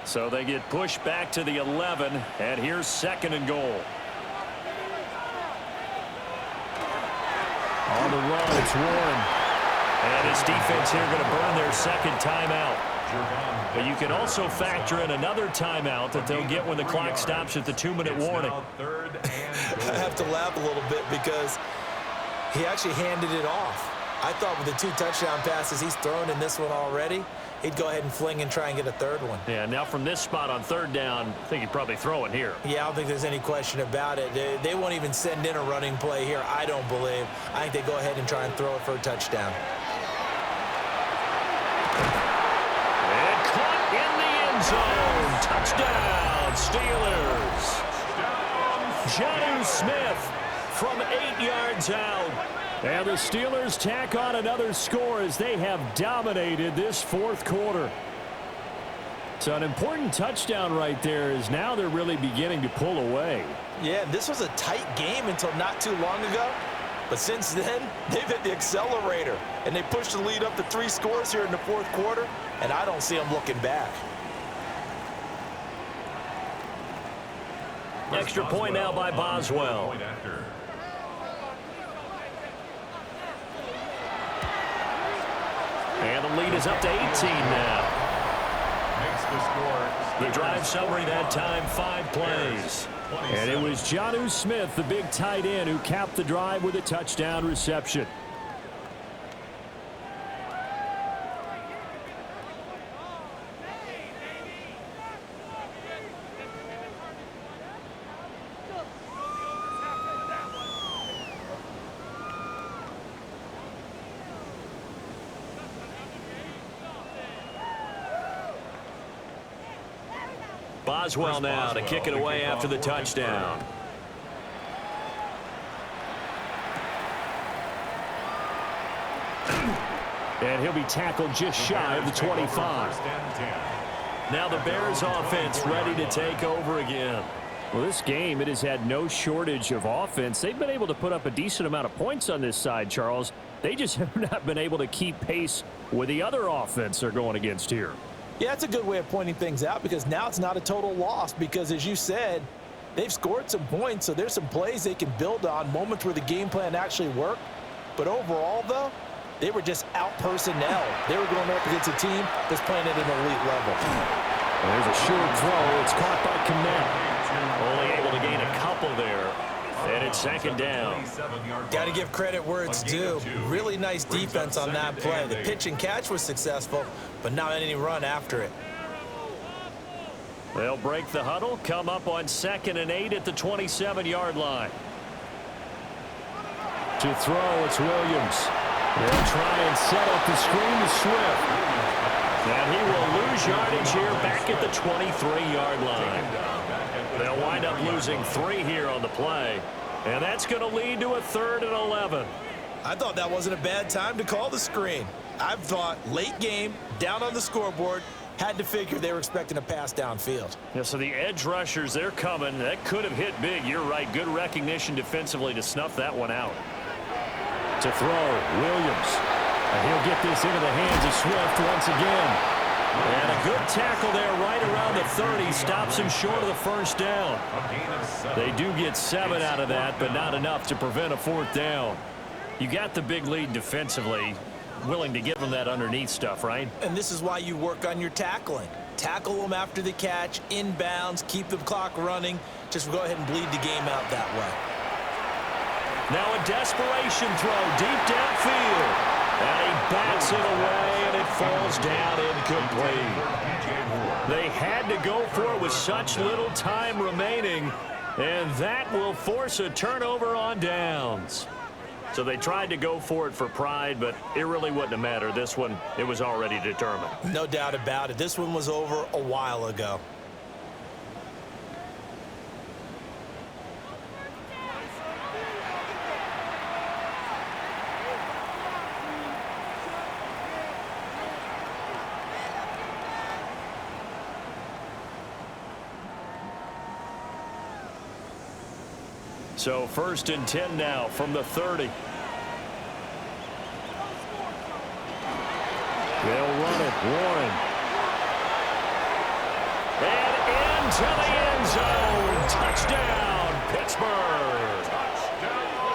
So they get pushed back to the 11, and here's 2nd and goal. On the run, it's Warren. And his defense here going to burn their 2nd timeout. But you can also factor in another timeout that they'll get when the clock stops at the 2-minute warning. I have to laugh a little bit because he actually handed it off. I thought with the 2 touchdown passes he's thrown in this one already, he'd go ahead and fling and try and get a 3rd one. Yeah, now from this spot on 3rd down, I think he'd probably throw it here. Yeah, I don't think there's any question about it. They won't even send in a running play here, I don't believe. I think they go ahead and try and throw it for a touchdown. And caught in the end zone. Touchdown, Steelers. Jonnu Smith from 8 yards out. And the Steelers tack on another score as they have dominated this 4th quarter. So an important touchdown right there is now they're really beginning to pull away. Yeah, this was a tight game until not too long ago. But since then, they've hit the accelerator. And they pushed the lead up to 3 scores here in the 4th quarter. And I don't see them looking back. Extra point now by Boswell. And the lead is up to 18 now. The drive summary that time, 5 plays. And it was Jonnu Smith, the big tight end, who capped the drive with a touchdown reception. Boswell now to kick it away after the touchdown. And he'll be tackled just shy of the 25. Now the Bears offense ready to take over again. Well, this game, it has had no shortage of offense. They've been able to put up a decent amount of points on this side, Charles. They just have not been able to keep pace with the other offense they're going against here. Yeah, that's a good way of pointing things out because now it's not a total loss because, as you said, they've scored some points, so there's some plays they can build on, moments where the game plan actually worked. But overall, though, they were just out-personnel. They were going up against a team that's playing at an elite level. There's a short throw. It's caught by Connect. Only able to gain a couple there. And it's second down. Got to give credit where it's due. Really nice defense on that play. The pitch and catch was successful, but not any run after it. They'll break the huddle, come up on 2nd and 8 at the 27-yard line. To throw, it's Williams. They'll try and set up the screen to Swift. And he will lose yardage here back at the 23-yard line. They'll wind up losing 3 here on the play. And that's going to lead to a 3rd and 11. I thought that wasn't a bad time to call the screen. I thought late game, down on the scoreboard, had to figure they were expecting a pass downfield. Yeah, so the edge rushers, they're coming. That could have hit big. You're right. Good recognition defensively to snuff that one out. To throw, Williams. And he'll get this into the hands of Swift once again. And a good tackle there right around the 30. Stops him short of the first down. They do get 7 out of that, but not enough to prevent a 4th down. You got the big lead defensively. Willing to give them that underneath stuff, right? And this is why you work on your tackling. Tackle them after the catch, inbounds, keep the clock running. Just go ahead and bleed the game out that way. Now a desperation throw deep downfield. And he bats it away, and it falls down incomplete. They had to go for it with such little time remaining, and that will force a turnover on downs. So they tried to go for it for pride, but it really wouldn't have mattered. This one, it was already determined. No doubt about it. This one was over a while ago. So 1st and 10 now from the 30. They'll run it. Warren. And into the end zone. Touchdown, Pittsburgh.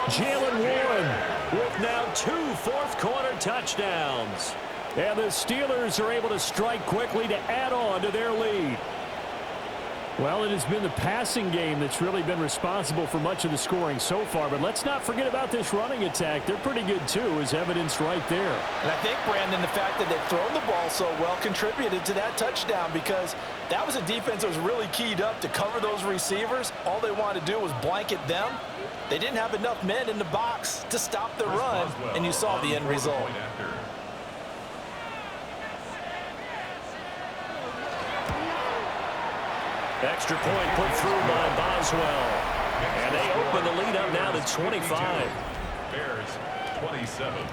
Jalen Warren with now 2 fourth-quarter touchdowns. And the Steelers are able to strike quickly to add on to their lead. Well, it has been the passing game that's really been responsible for much of the scoring so far. But let's not forget about this running attack. They're pretty good, too, as evidenced right there. And I think, Brandon, the fact that they've thrown the ball so well contributed to that touchdown, because that was a defense that was really keyed up to cover those receivers. All they wanted to do was blanket them. They didn't have enough men in the box to stop the run, and you saw the end result. Extra point put through by Boswell. And they open the lead up now to 25. Bears 27.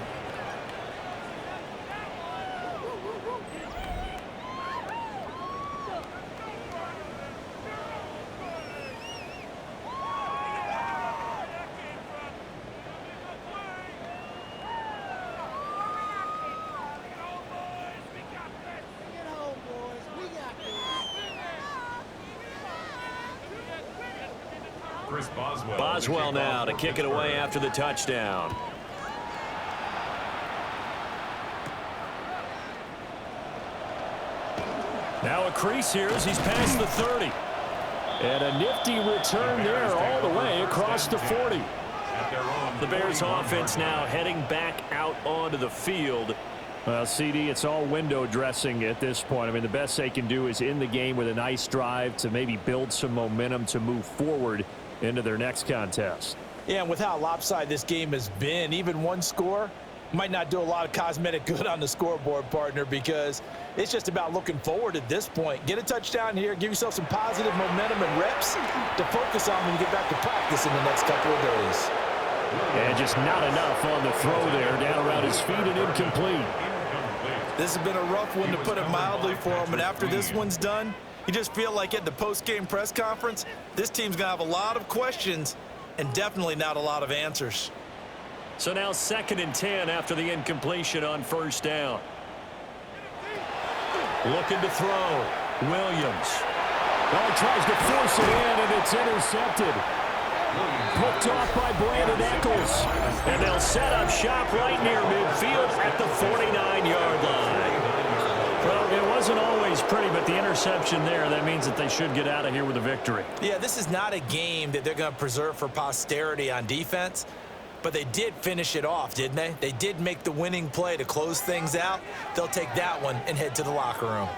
Boswell now to kick it away after the touchdown. Now a crease here as he's past the 30. And a nifty return there all the way across the 40. The Bears offense now heading back out onto the field. Well, CD, it's all window dressing at this point. I mean, the best they can do is in the game with a nice drive to maybe build some momentum to move forward into their next contest. Yeah, and with how lopsided this game has been, even one score might not do a lot of cosmetic good on the scoreboard, partner, because it's just about looking forward at this point. Get a touchdown here, give yourself some positive momentum and reps to focus on when you get back to practice in the next couple of days. And just not enough on the throw there, down around his feet and incomplete. This has been a rough one, to put it mildly, for him, and after this one's done, you just feel like at the post-game press conference, this team's going to have a lot of questions and definitely not a lot of answers. So now 2nd and 10 after the incompletion on 1st down. Looking to throw. Williams. Oh, tries to force it in, and it's intercepted. Picked off by Brandon Eccles. And they'll set up shop right near midfield at the 49-yard line. Well, it wasn't always pretty, but the interception there, that means that they should get out of here with a victory. Yeah, this is not a game that they're going to preserve for posterity on defense, but they did finish it off, didn't they? They did make the winning play to close things out. They'll take that one and head to the locker room.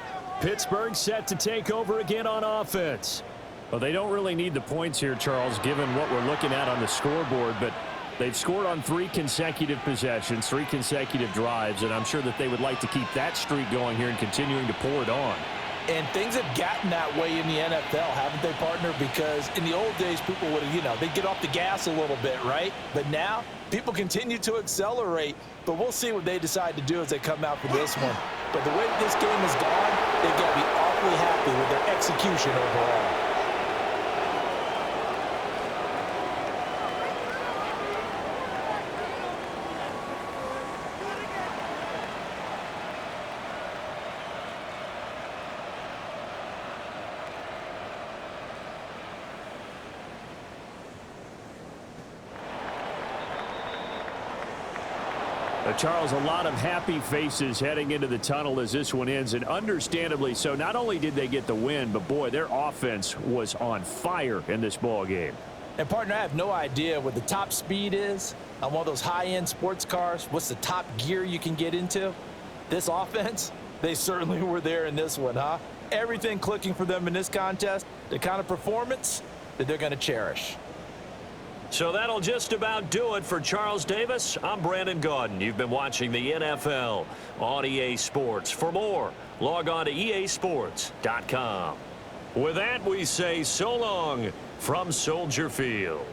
Pittsburgh set to take over again on offense. Well, they don't really need the points here, Charles, given what we're looking at on the scoreboard, but they've scored on 3 consecutive possessions, 3 consecutive drives, and I'm sure that they would like to keep that streak going here and continuing to pour it on. And things have gotten that way in the NFL, haven't they, partner? Because in the old days, people would have, they'd get off the gas a little bit, right? But now, people continue to accelerate, but we'll see what they decide to do as they come out for this one. But the way this game has gone, they've got to be awfully happy with their execution overall. Charles, a lot of happy faces heading into the tunnel as this one ends, and understandably so. Not only did they get the win, but boy, their offense was on fire in this ball game. And partner, I have no idea what the top speed is on one of those high-end sports cars. What's the top gear you can get into? This offense, they certainly were there in this one, huh? Everything clicking for them in this contest, the kind of performance that they're going to cherish. So that'll just about do it for Charles Davis. I'm Brandon Gaudin. You've been watching the NFL on EA Sports. For more, log on to easports.com. With that, we say so long from Soldier Field.